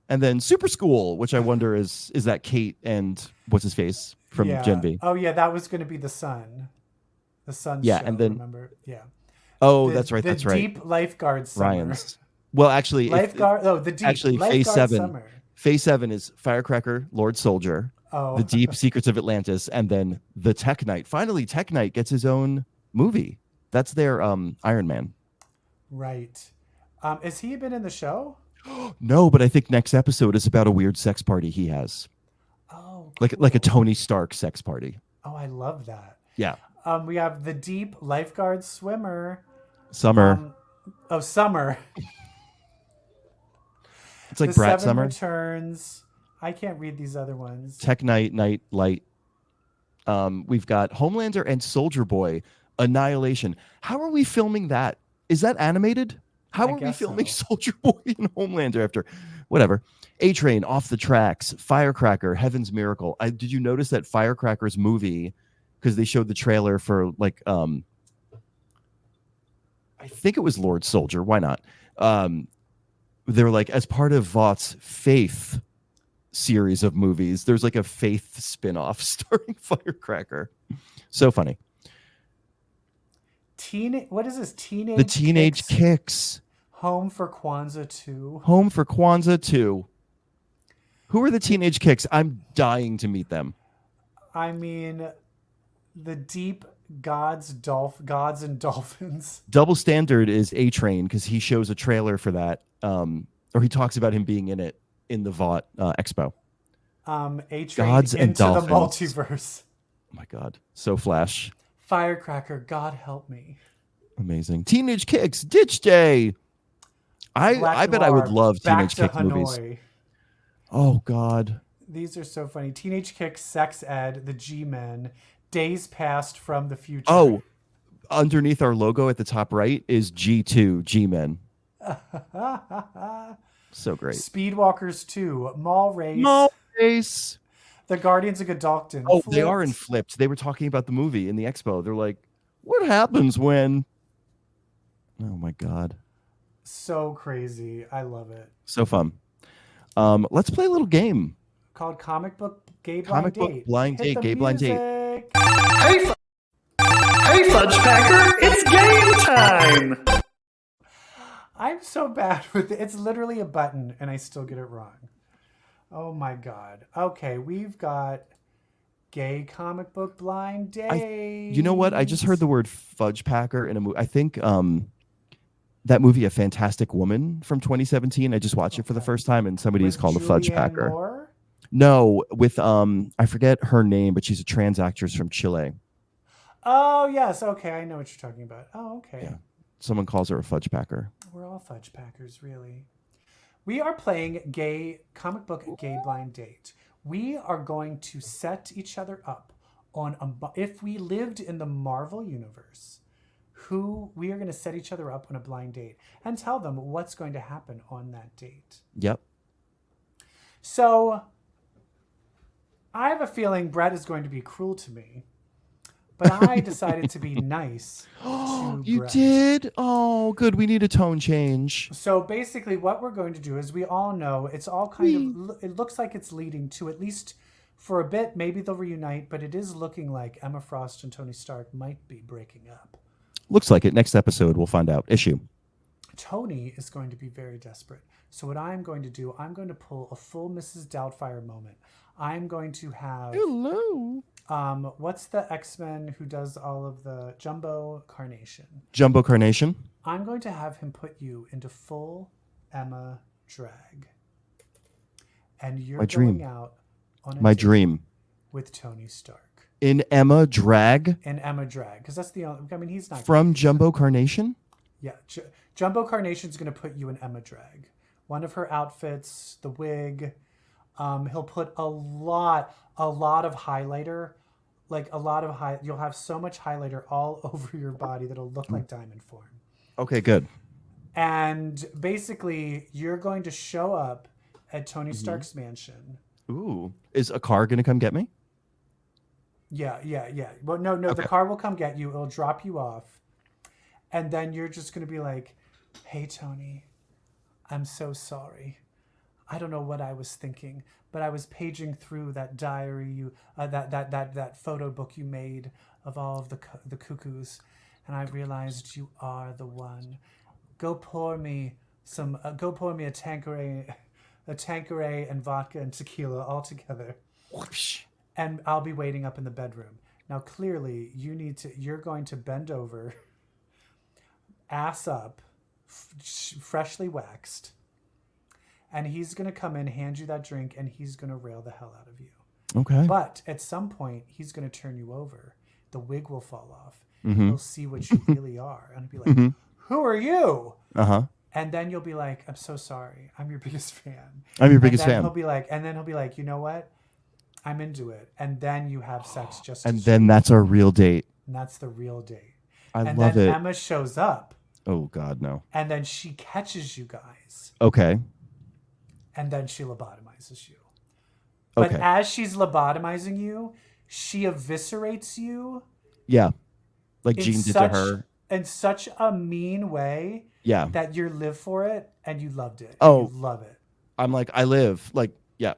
And then Super School, which I wonder is that Kate and what's his face from Gen V. Oh yeah, that was going to be the Sun. The Sun show, and then remember? Yeah. Oh, that's right. That's right. Deep Lifeguard Summer. Ryan's. Well, actually, the Deep. Actually, Phase 7. Summer. Phase 7 is Firecracker, Lord Soldier, The Deep Secrets of Atlantis, and then the Tech Knight. Finally, Tech Knight gets his own movie. That's their Iron Man. Right. Has he been in the show? No, but I think next episode is about a weird sex party he has. Oh, cool. like a Tony Stark sex party. Oh, I love that. Yeah. We have The Deep Lifeguard Swimmer. Summer. Summer. It's like Brat Summer. Returns. I can't read these other ones. Tech Knight, Night Light. We've got Homelander and Soldier Boy, Annihilation. How are we filming that? Is that animated? How are we filming Soldier Boy and Homelander after? Whatever. A-Train, Off the Tracks, Firecracker, Heaven's Miracle. Did you notice that Firecracker's movie, because they showed the trailer for I think it was Lord Soldier. Why not? They're like, as part of Vaught's Faith series of movies, there's like a Faith spinoff starring Firecracker. So funny. What is this? The Teenage Kicks. Home for Kwanzaa 2. Home for Kwanzaa 2. Who are the Teenage Kicks? I'm dying to meet them. I mean, the Deep Gods and Dolphins. Double Standard is A-Train because he shows a trailer for that, or he talks about him being in it in the Vought Expo. A-Train Gods and into Dolphins. the multiverse. Oh my God, so Flash. Firecracker, God help me. Amazing. Teenage Kicks, Ditch Day. I bet I would love Teenage Kicks movies. Oh God. These are so funny. Teenage Kicks, Sex Ed, The G-Men, Days Past from the Future. Oh, underneath our logo at the top right is G2, G-Men. So great. Speedwalkers 2, Mall Race. The Guardians of Godalton. Oh, Flipped. They are in Flipped. They were talking about the movie in the expo. They're like, what happens when... Oh my God. So crazy. I love it. So fun. Let's play a little game. Called Comic Book Gay Blind Date. Gay Blind Date. Hey, Fudge Packer, it's game time! I'm so bad with it. It's literally a button, and I still get it wrong. Oh my God. Okay, we've got Gay Comic Book Blind Date. You know what? I just heard the word Fudge Packer in a movie. I think that movie, A Fantastic Woman from 2017. I just watched it for the first time, and somebody is called a Fudge Packer. Moore? No, with I forget her name, but she's a trans actress from Chile. Oh yes, okay, I know what you're talking about. Oh, okay. Yeah. Someone calls her a Fudge Packer. We're all Fudge Packers, really. We are playing Gay Comic Book Gay Blind Date. We are going to set each other up on if we lived in the Marvel universe, we are going to set each other up on a blind date and tell them what's going to happen on that date. Yep. So I have a feeling Brett is going to be cruel to me. But I decided to be nice to You Brett. did? Oh, good. We need a tone change. So basically what we're going to do is we all know it's all kind of, it looks like it's leading to, at least for a bit, maybe they'll reunite, but it is looking like Emma Frost and Tony Stark might be breaking up. Looks like it. Next episode, we'll find out. Issue. Tony is going to be very desperate. So what I'm going to do, I'm going to pull a full Mrs. Doubtfire moment. I'm going to have... Hello. What's the X-Men who does all of the Jumbo Carnation? Jumbo Carnation. I'm going to have him put you into full Emma drag. And you're going out on a My date dream. with Tony Stark. In Emma drag? In Emma drag. Because that's the only... I mean, he's not... From Jumbo Carnation? Yeah. Jumbo Carnation's going to put you in Emma drag. One of her outfits, the wig... he'll put a lot of highlighter, like a lot of you'll have so much highlighter all over your body that'll look like diamond form. Okay, good. And basically you're going to show up at Tony Stark's mansion. Ooh. Is a car going to come get me? Yeah. Well, no, okay. The car will come get you. It'll drop you off. And then you're just going to be like, hey, Tony, I'm so sorry. I don't know what I was thinking, but I was paging through that diary that photo book you made of all of the cuckoos, and I realized you are the one. Go pour me a Tanqueray and vodka and tequila all together, and I'll be waiting up in the bedroom. Now, clearly, you're going to bend over, ass up, freshly waxed. And he's going to come in, hand you that drink, and he's going to rail the hell out of you. Okay. But at some point, he's going to turn you over. The wig will fall off. Mm-hmm. You'll see what you really are. And he'll be like, who are you? Uh-huh. And then you'll be like, I'm so sorry. I'm your biggest fan. I'm your biggest fan. He'll be like, you know what? I'm into it. And then you have sex just and then that's our real date. And that's the real date. I love it. And then Emma shows up. Oh, God, no. And then she catches you guys. Okay. And then she lobotomizes you. But okay. As she's lobotomizing you, she eviscerates you. Yeah. Like Jean did to her. In such a mean way. Yeah. That you live for it and you loved it. Oh. You love it. I'm like, I live. Like, yeah.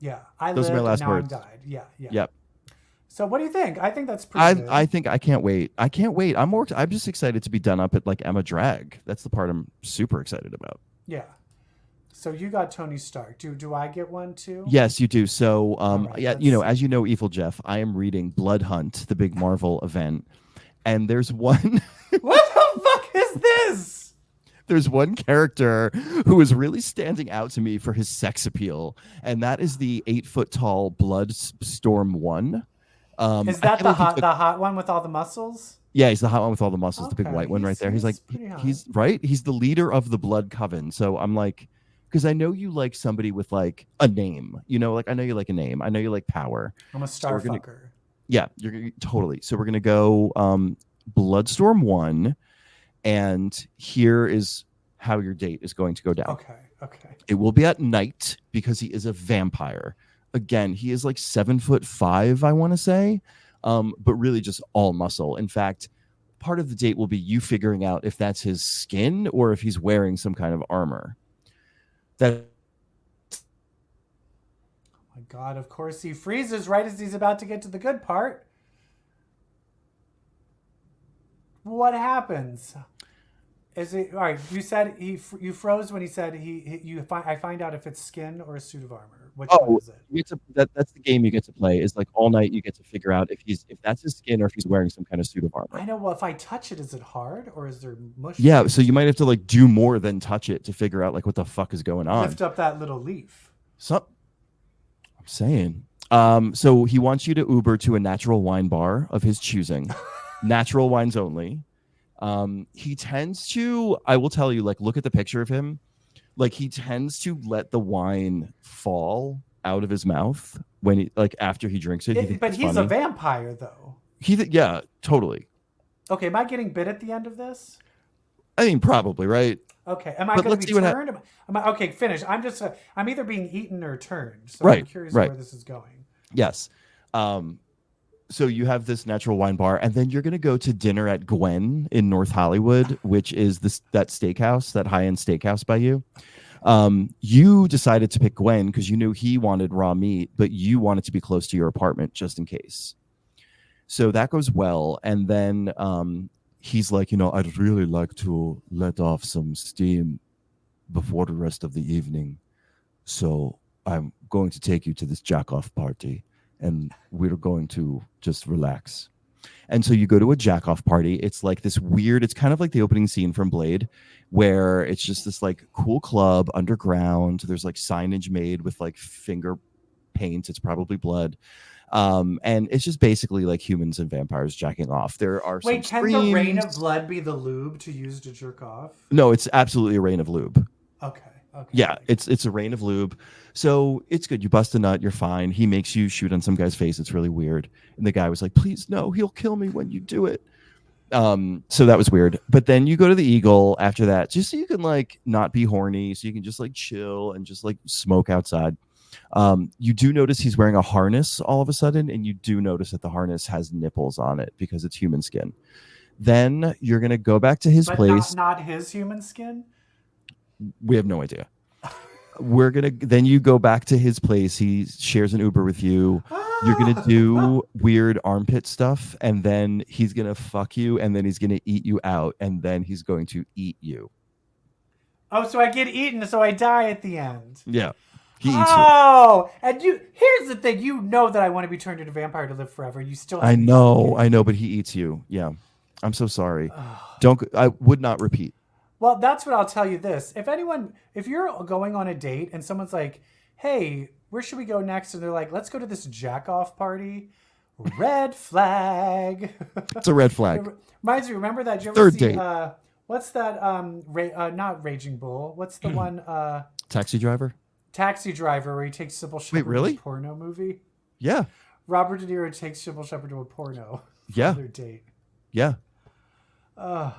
Yeah. Those are my last now words. I'm died. Yeah. Yep. So what do you think? I think that's pretty good. I think I can't wait. I'm just excited to be done up at like Emma drag. That's the part I'm super excited about. Yeah. So you got Tony Stark. Do I get one too? Yes, you do. So, right, as you know, EvilJeff, I am reading Blood Hunt, the big Marvel event, and there's one. What the fuck is this? There's one character who is really standing out to me for his sex appeal, and that is the 8-foot tall Bloodstorm 1. Is that the hot one with all the muscles? Yeah, he's the hot one with all the muscles, okay. The big white one right there. He's right. He's the leader of the Blood Coven. So I'm like. Because I know you like somebody with like a name, like I know you like a name. I know you like power. I'm a star fucker. Yeah, you're totally. So we're gonna go Bloodstorm 1, and here is how your date is going to go down. Okay. It will be at night because he is a vampire. Again, he is like 7'5", I want to say, but really just all muscle. In fact, part of the date will be you figuring out if that's his skin or if he's wearing some kind of armor. Oh my God, of course he freezes right as he's about to get to the good part. What happens? Is it all right? You said you froze when he said I find out if it's skin or a suit of armor. Which one is it? That's the game you get to play. Is like all night you get to figure out if that's his skin or if he's wearing some kind of suit of armor. I know. Well, if I touch it, is it hard or is there mush? Yeah, so you might have to like do more than touch it to figure out like what the fuck is going on. Lift up that little leaf. I'm saying. So he wants you to Uber to a natural wine bar of his choosing, natural wines only. He tends to, I will tell you, like, look at the picture of him. Like, he tends to let the wine fall out of his mouth when he, like, after he drinks it. But he's funny. A vampire, though. Yeah, totally. Okay, am I getting bit at the end of this? I mean, probably, right? Okay, am I going to be turned? Okay, finish. I'm either being eaten or turned. So right, I'm curious right. where this is going. Yes. So you have this natural wine bar, and then you're going to go to dinner at Gwen in North Hollywood, which is that steakhouse, that high-end steakhouse by you. You decided to pick Gwen because you knew he wanted raw meat, but you wanted to be close to your apartment just in case. So that goes well. And then he's like, I'd really like to let off some steam before the rest of the evening. So I'm going to take you to this jack-off party, and we're going to just relax. And so you go to a jack-off party. It's like this weird, it's kind of like the opening scene from Blade, where it's just this like cool club underground. There's like signage made with like finger paint. It's probably blood. And it's just basically like humans and vampires jacking off. There are Wait, some can screams. the rain of blood be the lube to use to jerk off? No, it's absolutely a rain of lube. Okay. Yeah, it's a rain of lube. So it's good. You bust a nut, you're fine. He makes you shoot on some guy's face. It's really weird. And the guy was like, please, no, he'll kill me when you do it. So that was weird. But then you go to the Eagle after that, just so you can like not be horny, so you can just like chill and just like smoke outside. You do notice he's wearing a harness all of a sudden, and you do notice that the harness has nipples on it because it's human skin. Then you're gonna go back to his place. Not his human skin? We have no idea. Then you go back to his place. He shares an Uber with you. You're gonna do weird armpit stuff, and then he's gonna fuck you, and then he's gonna eat you out, and then he's going to eat you. Oh, so I get eaten, so I die at the end. Yeah. He eats you. Oh, and here's the thing. You know that I want to be turned into a vampire to live forever. You still have I know, but he eats you. Yeah. I'm so sorry. I would not repeat. Well, that's what I'll tell you this. If you're going on a date and someone's like, hey, where should we go next? And they're like, let's go to this jack-off party. Red flag. It's a red flag. Reminds me, remember that? Did you ever Third see, date. What's that? Not Raging Bull. What's the one? Taxi Driver? Taxi Driver, where he takes Sybil Shepherd to a porno movie. Yeah. Robert De Niro takes Sybil Shepherd to a porno. Yeah. Their date. Yeah. All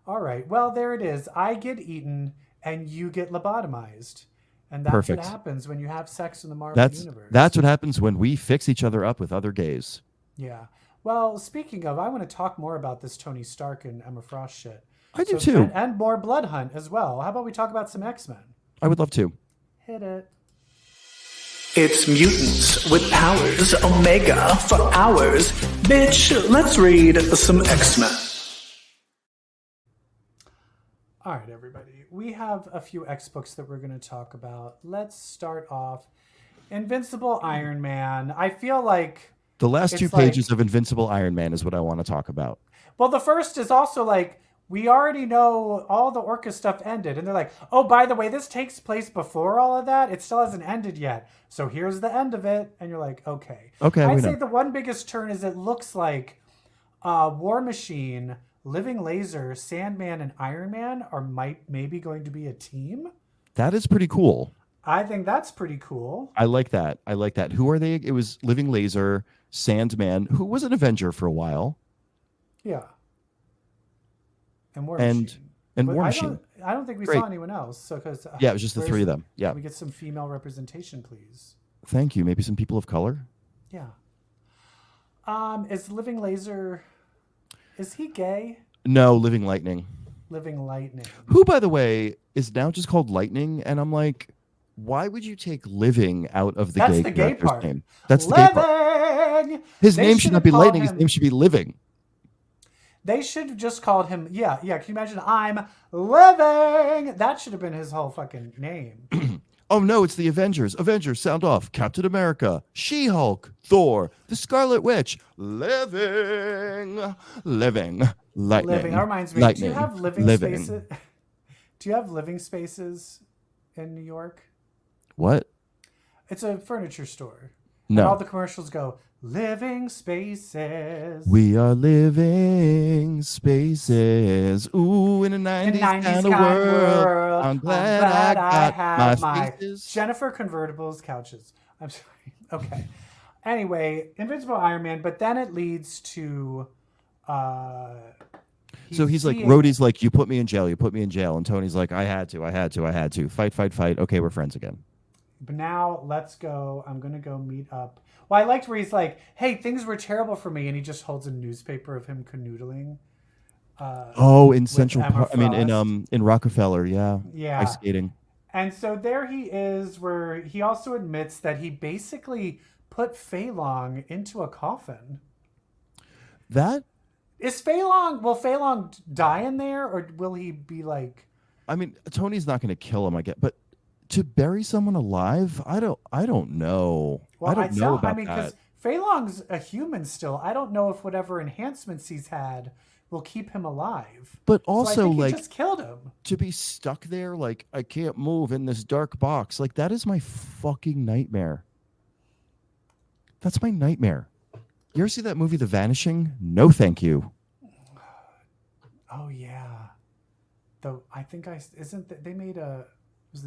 right. Well, there it is. I get eaten and you get lobotomized. And that's Perfect. what happens when you have sex in the Marvel universe. That's what happens when we fix each other up with other gays. Yeah. Well, speaking of, I want to talk more about this Tony Stark and Emma Frost shit. I do too. And more Blood Hunt as well. How about we talk about some X-Men? I would love to. Hit it. It's mutants with powers, Omega for hours. Bitch, let's read some X-Men. All right, everybody. We have a few X books that we're going to talk about. Let's start off. Invincible Iron Man. I feel like the last 2 pages of Invincible Iron Man is what I want to talk about. Well, the first is also like, we already know all the Orca stuff ended. And they're like, oh, by the way, this takes place before all of that. It still hasn't ended yet. So here's the end of it. And you're like, okay. I'd say the one biggest turn is it looks like War Machine, Living Laser, Sandman, and Iron Man are maybe going to be a team. That is pretty cool. I think that's pretty cool. I like that. Who are they? It was Living Laser, Sandman, who was an Avenger for a while. Yeah. And War Machine. And War Machine. I don't think we saw anyone else. So because yeah, it was just the 3 of them. Yeah. Can we get some female representation, please? Thank you. Maybe some people of color. Yeah. Is Living Laser? Is he gay? No, Living Lightning. Living Lightning. Who, by the way, is now just called Lightning, and I'm like, why would you take Living out of the gay character's part. name? That's the gay part. His name should not be Lightning. His name should be Living. They should have just called him, yeah. Can you imagine? I'm living. That should have been his whole fucking name. Oh, no, it's the Avengers. Avengers, sound off. Captain America, She-Hulk, Thor, the Scarlet Witch. Living. Lightning. Living. That reminds me. Lightning. Do you have living spaces? Do you have living spaces in New York? What? It's a furniture store. No. And all the commercials go, living spaces. We are living spaces. Ooh, in a 90s kind of world. I'm glad I got my faces. Jennifer Convertibles couches. I'm sorry. Okay. Anyway, Invincible Iron Man, but then it leads to... so he's like, Rhodey's like, you put me in jail. And Tony's like, I had to. Fight. Okay, we're friends again. But now let's go. I'm going to go meet up. Well, I liked where he's like, "Hey, things were terrible for me," and he just holds a newspaper of him canoodling. In Central Park. I mean, in Rockefeller, yeah. Ice skating. And so there he is, where he also admits that he basically put Fei Long into a coffin. That is Fei Long. Will Fei Long die in there, or will he be like? I mean, Tony's not going to kill him, I get, but to bury someone alive, I don't know. Well, I don't know about that. because Fei Long's a human still. I don't know if whatever enhancements he's had will keep him alive. But also, so I think like, he just killed him. To be stuck there, like, I can't move in this dark box, like, that is my fucking nightmare. That's my nightmare. You ever see that movie, The Vanishing? No, thank you. Oh yeah. Though I think they made a.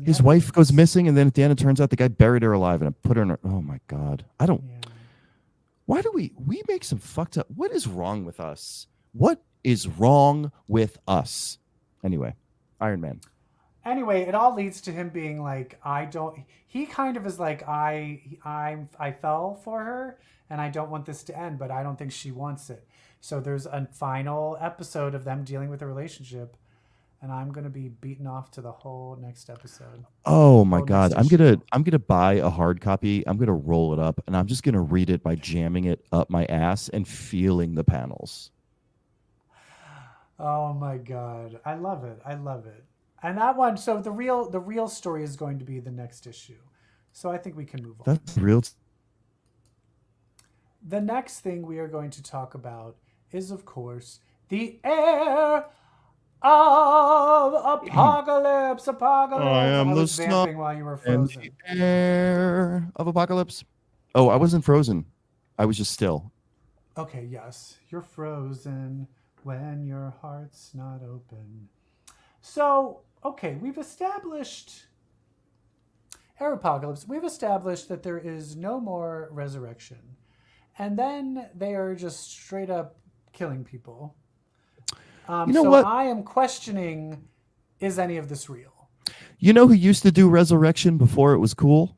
His wife goes missing, and then at the end it turns out the guy buried her alive and put her in her. Oh my god! I don't. Yeah. Why do we make some fucked up? What is wrong with us? What is wrong with us? Anyway, Iron Man. Anyway, it all leads to him being like, he kind of is like, I fell for her and I don't want this to end, but I don't think she wants it. So there's a final episode of them dealing with the relationship, and I'm going to be beaten off to the whole next episode. Oh my god, I'm going to buy a hard copy. I'm going to roll it up and I'm just going to read it by jamming it up my ass and feeling the panels. Oh my god, I love it. And that one, so the real story is going to be the next issue. So I think we can move on. That's real. The next thing we are going to talk about is, of course, the Heir of Apocalypse. I am the vamping while you were frozen. And the Heir of Apocalypse. Oh, I wasn't frozen. I was just still. Okay, yes. You're frozen when your heart's not open. So, okay, we've established Heir of Apocalypse. We've established that there is no more resurrection. And then they are just straight up killing people. You know what? I am questioning, is any of this real? You know who used to do resurrection before it was cool?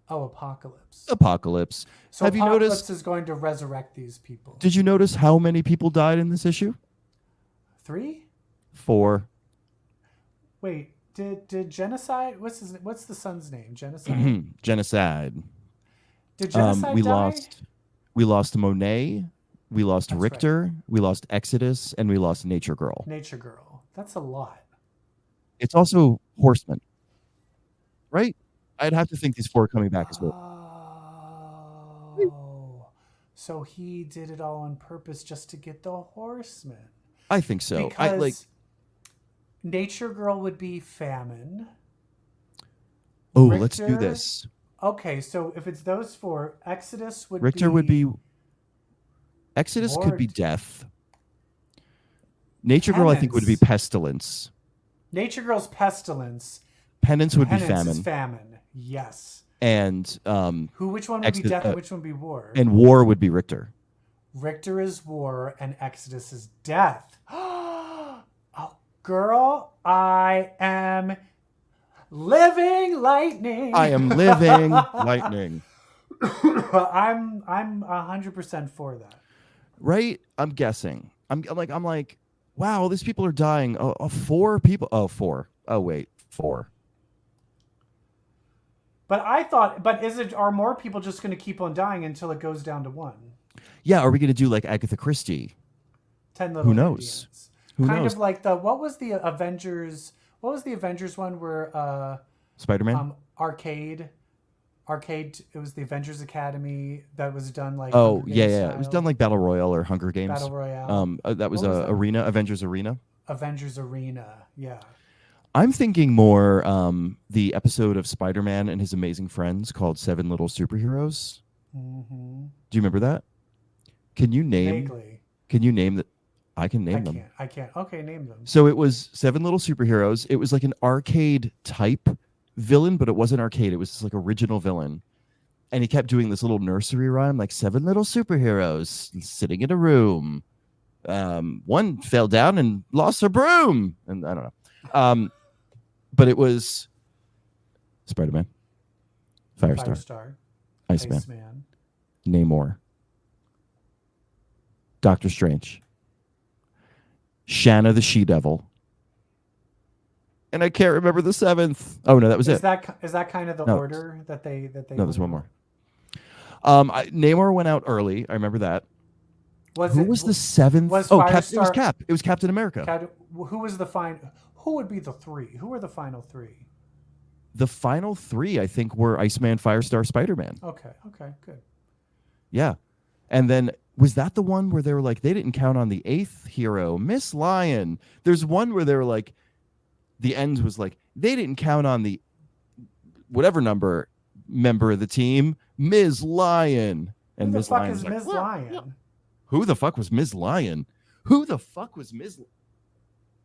Oh, Apocalypse. So have you noticed? Apocalypse is going to resurrect these people. Did you notice how many people died in this issue? 3? 4. Wait, did Genocide? What's the son's name? Genocide. Genocide. Did Genocide die? We lost Monet. We lost Richter. Right. We lost Exodus, and we lost Nature Girl. Nature Girl. That's a lot. It's also Horseman, right? I'd have to think these 4 are coming back as well. Oh, so he did it all on purpose just to get the Horseman. I think so. Because Nature Girl would be Famine. Oh, let's do this. Okay, so if it's those 4, Exodus would Richter would be... Exodus could be Death. Nature Girl, I think, would be Pestilence. Nature Girl's Pestilence. Penance would be Famine. Is Famine, yes. And which one would be Death and which one would be War? And War would be Richter. Richter is War and Exodus is Death. Oh, girl, I am living lightning. I am living lightning. I'm 100% for that. Right? I'm guessing. I'm like, wow, these people are dying. 4 people. Oh, 4. Oh, wait, 4. But I thought, are more people just going to keep on dying until it goes down to 1? Yeah, are we going to do like Agatha Christie? 10 Little Who knows? Indians. Kind of like what was the Avengers one where Spider-Man? Arcade, it was the Avengers Academy that was done like yeah. It was done like Battle Royale or Hunger Games. Battle Royale. That was Arena, Avengers Arena. Avengers Arena, yeah. I'm thinking more the episode of Spider-Man and his amazing friends called 7 Little Superheroes. Mm-hmm. Do you remember that? Can you name? Vaguely. Can you name that? I can name them. I can't. Okay, name them. So it was 7 Little Superheroes. It was like an arcade type villain, but it wasn't arcade. It was just like original villain. And he kept doing this little nursery rhyme, like 7 little superheroes sitting in a room. One fell down and lost her broom. And I don't know. But it was Spider-Man, Firestar, Iceman. Namor. Doctor Strange. Shanna the She-Devil. And I can't remember the 7th. Oh no, that was it. Is that kind of the order that they? No, there's one more. Namor went out early. I remember that. Who was the 7th? It was Cap. It was Captain America. Who was the final? Who would be the 3? Who were the final 3? The final 3, I think, were Iceman, Firestar, Spider-Man. Okay, good. Yeah. And then, was that the one where they were like, they didn't count on the 8th hero, Miss Lion? There's one where they were like, the end was like, they didn't count on the whatever member of the team, Ms. Lion. And Who the fuck is like, Ms. Lion? Who the fuck was Ms. Lion?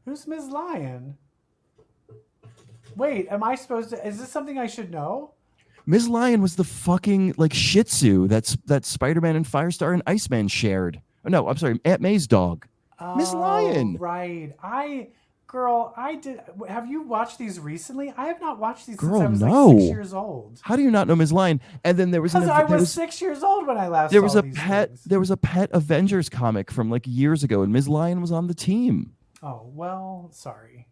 Who's Ms. Lion? Wait, am I supposed to? Is this something I should know? Ms. Lion was the fucking like Shih Tzu that Spider-Man and Firestar and Iceman shared. Oh, no, I'm sorry, Aunt May's dog. Ms. Lion. Right. I did. Have you watched these recently? I have not watched these since I was like 6 years old. How do you not know Ms. Lion? And then there was I was 6 years old when I last saw these things. There was a pet Avengers comic from like years ago, and Ms. Lion was on the team. Oh well, sorry.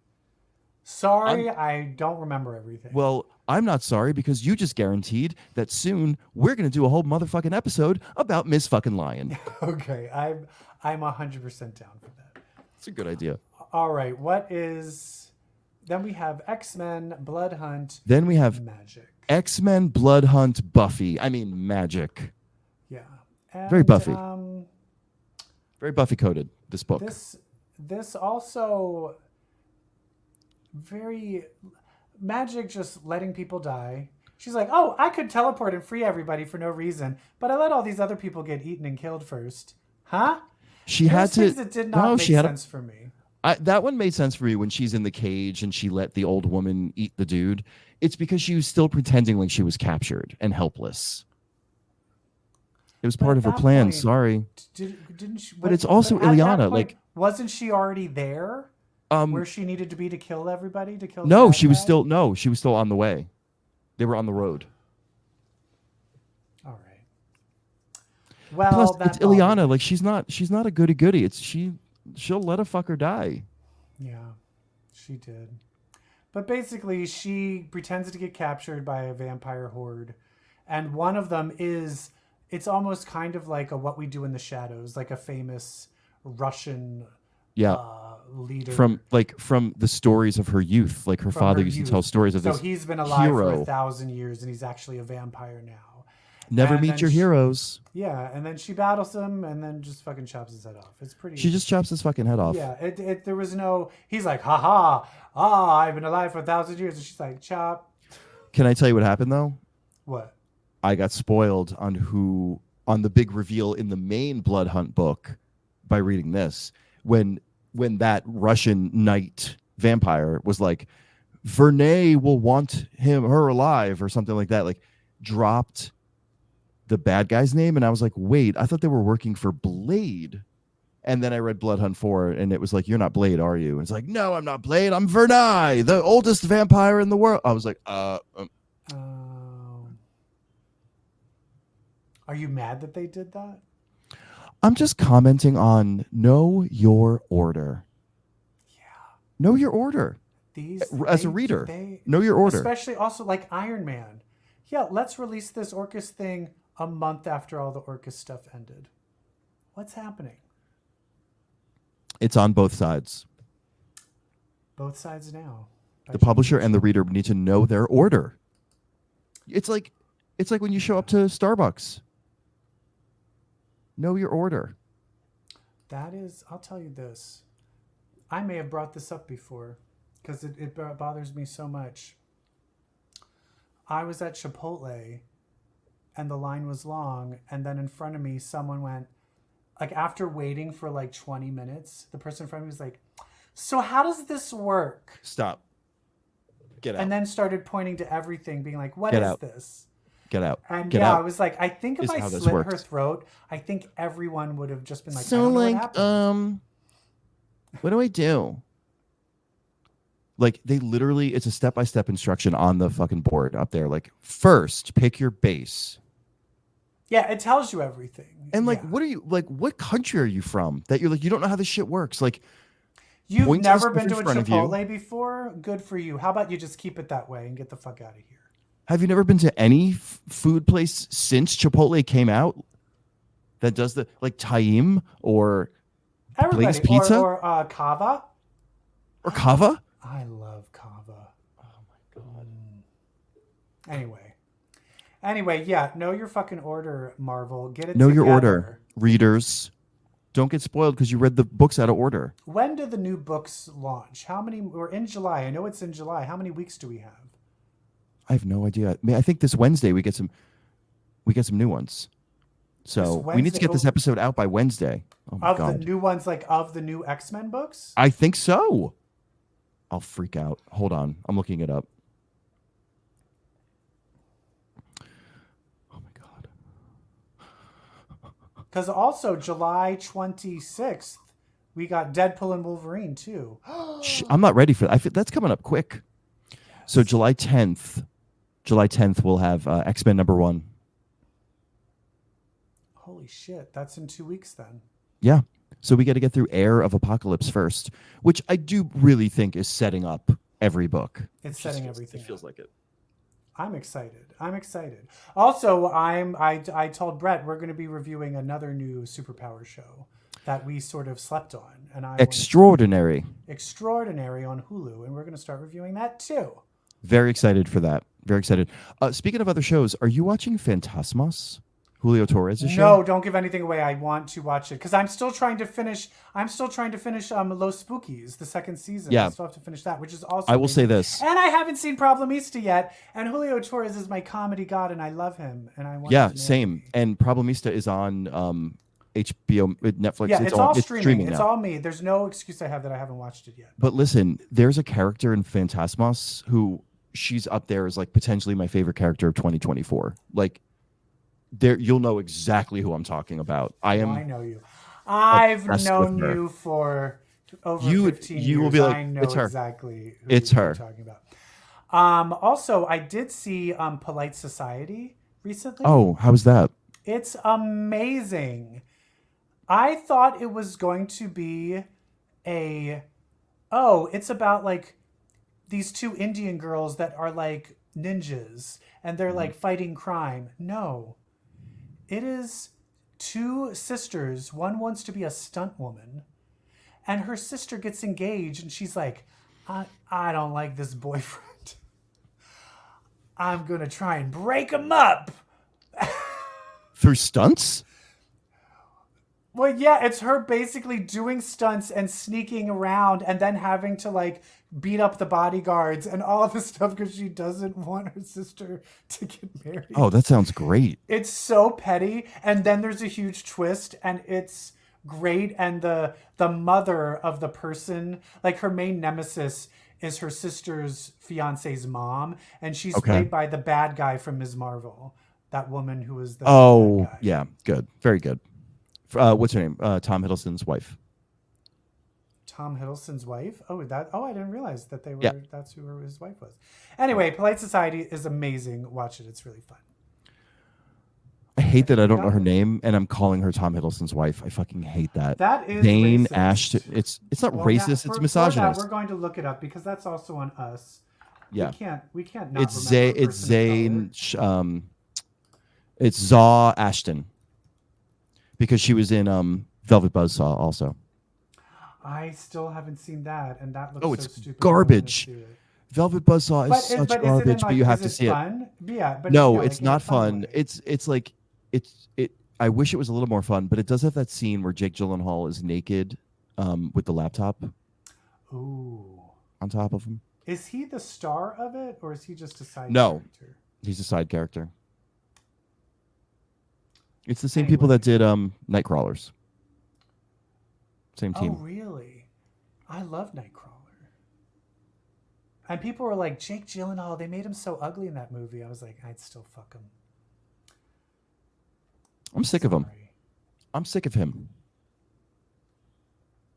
I don't remember everything. Well, I'm not sorry because you just guaranteed that soon we're going to do a whole motherfucking episode about Ms. fucking Lion. Okay, I'm 100% down for that. It's a good idea. All right, then we have X-Men, Blood Hunt. Then we have Magik. X-Men, Blood Hunt, Buffy. I mean, Magik. Yeah. And, very Buffy. Very Buffy coded, this book. This also very Magik, just letting people die. She's like, oh, I could teleport and free everybody for no reason, but I let all these other people get eaten and killed first. Huh? She had to. It did not make sense for me. That one made sense for me when she's in the cage and she let the old woman eat the dude. It's because she was still pretending like she was captured and helpless. It was part of her plan. Point, sorry. Didn't she? But it's also Ileana. Point, like, wasn't she already there? Where she needed to be to kill everybody? No, she was still on the way. They were on the road. All right. Well, plus it's Ileana. Like she's not a goody. She'll let a fucker die. Yeah, she did. But basically, she pretends to get captured by a vampire horde, and one of them is. It's almost kind of like a What We Do in the Shadows, like a famous Russian leader from the stories of her youth. Like her father used to tell stories of this. So he's been alive for 1,000 years, and he's actually a vampire now. Never meet your heroes. Yeah, and then she battles him, and then just fucking chops his head off. It's pretty. She just chops his fucking head off. Yeah, there was no. He's like, ha, I've been alive for 1,000 years, and she's like, chop. Can I tell you what happened though? What? I got spoiled on the big reveal in the main Blood Hunt book by reading this. When that Russian knight vampire was like, Vernay will want her alive or something like that, like dropped the bad guy's name, and I was like, wait, I thought they were working for Blade. And then I read Blood Hunt 4, and it was like, you're not Blade, are you? And it's like, no, I'm not Blade. I'm Vernay, the oldest vampire in the world. I was like, Are you mad that they did that? I'm just commenting on know your order. Yeah. Know your order. As a reader, know your order. Especially also like Iron Man. Yeah, let's release this Orcus thing a month after all the Orcus stuff ended. What's happening? It's on both sides. Both sides now. The publisher and the reader need to know their order. It's like when you show up to Starbucks. Know your order. That is, I'll tell you this. I may have brought this up before because it bothers me so much. I was at Chipotle and the line was long, and then in front of me someone went, like after waiting for like 20 minutes, the person in front of me was like, so how does this work? Stop. Get out. And then started pointing to everything, being like, what is this? Get out. And Get out. I was like, I think if I slit her throat, I think everyone would have just been like, so like, what do I do? Like they literally, it's a step-by-step instruction on the fucking board up there. Like first, pick your base. Yeah, it tells you everything. And like, what are you like? What country are you from? That you're like, you don't know how this shit works. Like, you've never been to a Chipotle before? Good for you. How about you just keep it that way and get the fuck out of here? Have you never been to any food place since Chipotle came out that does the like Taim or Blaze Pizza or Kava? or Kava? I love Kava. Oh my god. Anyway, yeah, know your fucking order, Marvel. Get it Know together. your order, readers. Don't get spoiled because you read the books out of order. When do the new books launch? How many? We're in July. I know it's in July. How many weeks do we have? I have no idea. I mean, I think this Wednesday we get some new ones. So we need to get this episode out by Wednesday. Oh my God. Of the new ones, like of the new X-Men books? I think so. I'll freak out. Hold on. I'm looking it up. Oh my God. Because also July 26th, we got Deadpool and Wolverine too. I'm not ready for that. That's coming up quick. Yes. So July 10th, we'll have X-Men #1. Holy shit. That's in 2 weeks then. Yeah. So we got to get through Heir of Apocalypse first, which I do really think is setting up every book. It's setting everything. It feels like it. I'm excited. Also, I told Brett we're going to be reviewing another new superpower show that we sort of slept on, and Extraordinary on Hulu, and we're going to start reviewing that too. Very excited for that. Very excited. Speaking of other shows, are you watching Phantasmas? Julio Torres' show? No, don't give anything away. I want to watch it because I'm still trying to finish. Los Spookies, the second season. Yeah. I still have to finish that, which is also. I will say this, and I haven't seen Problemista yet. And Julio Torres is my comedy god, and I love him. And I want. Yeah, same. And Problemista is on HBO, Netflix. Yeah, it's all streaming. It's now. all me. There's no excuse I have that I haven't watched it yet. But listen, there's a character in Phantasmas who she's up there as like potentially my favorite character of 2024. Like. There, you'll know exactly who I'm talking about. I know you. I've known you for over 15 years. You will be like, I know it's her. Exactly who it's you're her. talking about. Also, I did see Polite Society recently. Oh, how was that? It's amazing. I thought it was going to be it's about like these two Indian girls that are like ninjas and they're like fighting crime. No. It is two sisters. One wants to be a stunt woman, and her sister gets engaged, and she's like, I don't like this boyfriend. I'm going to try and break him up. Through stunts? Well, yeah, it's her basically doing stunts and sneaking around and then having to like beat up the bodyguards and all of this stuff because she doesn't want her sister to get married. Oh, that sounds great. It's so petty. And then there's a huge twist and it's great. And the mother of the person, like her main nemesis is her sister's fiance's mom. And she's played by the bad guy from Ms. Marvel. That woman who was the bad guy. Yeah, good. Very good. What's her name? Tom Hiddleston's wife. Tom Hiddleston's wife? I didn't realize that they were. Yeah. That's who his wife was. Anyway, Polite Society is amazing. Watch it; it's really fun. I hate that I don't know her name, and I'm calling her Tom Hiddleston's wife. I fucking hate that. That is Dane racist. Ashton. It's not racist. It's misogynist. We're going to look it up because that's also on us. Yeah, we can't. Not it's Zane. It's Zaw Ashton. Because she was in Velvet Buzzsaw also. I still haven't seen that, and that looks so stupid. Garbage. Velvet Buzzsaw is such garbage, but you have to see fun? it. Yeah, but no, it's not fun. It's like I wish it was a little more fun, but it does have that scene where Jake Gyllenhaal is naked with the laptop. Ooh. On top of him. Is he the star of it, or is he just a side character? No, he's a side character. It's the same people that did Nightcrawlers. Same team. Oh, really? I love Nightcrawler. And people were like, Jake Gyllenhaal, they made him so ugly in that movie. I was like, I'd still fuck him. I'm sick of him. I'm sick of him.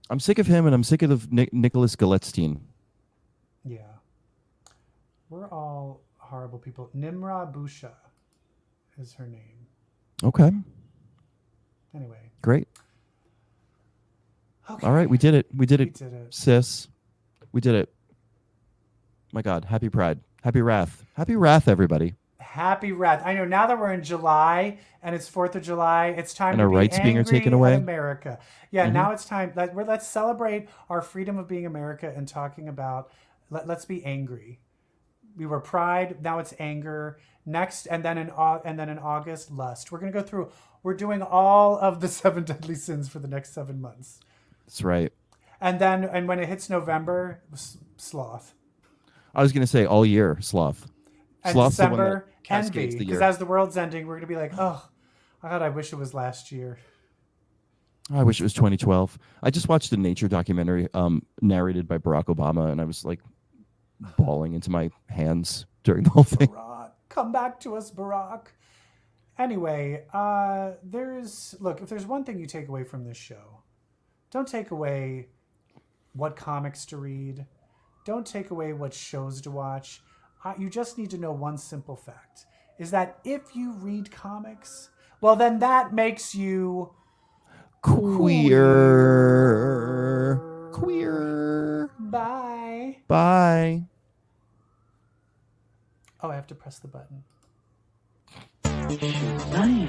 I'm sick of him, and I'm sick of Nicholas Galetstein. Yeah. We're all horrible people. Nimra Busha is her name. Okay. Anyway. Great. Okay. All right, we did it. We did it, did it. sis. We did it. My God, happy Pride. Happy Wrath. Happy Wrath, everybody. Happy Wrath. I know now that we're in July and it's 4th of July, it's time and to our be rights angry being taken away. at America. Yeah, now it's time. Let's celebrate our freedom of being America and talking about, let's be angry. We were pride, now it's anger. Next, and then in August, lust. We're doing all of the 7 deadly sins for the next 7 months. That's right. And when it hits November, sloth. I was going to say all year, sloth. And Sloth's December, envy. Because as the world's ending, we're going to be like, oh, God, I wish it was last year. I wish it was 2012. I just watched a nature documentary narrated by Barack Obama, and I was like bawling into my hands during the whole thing. Barack, come back to us, Barack. Anyway, if there's one thing you take away from this show, don't take away what comics to read. Don't take away what shows to watch. You just need to know one simple fact, is that if you read comics, well, then that makes you Queer. Bye. Bye. Oh, I have to press the button. Damn.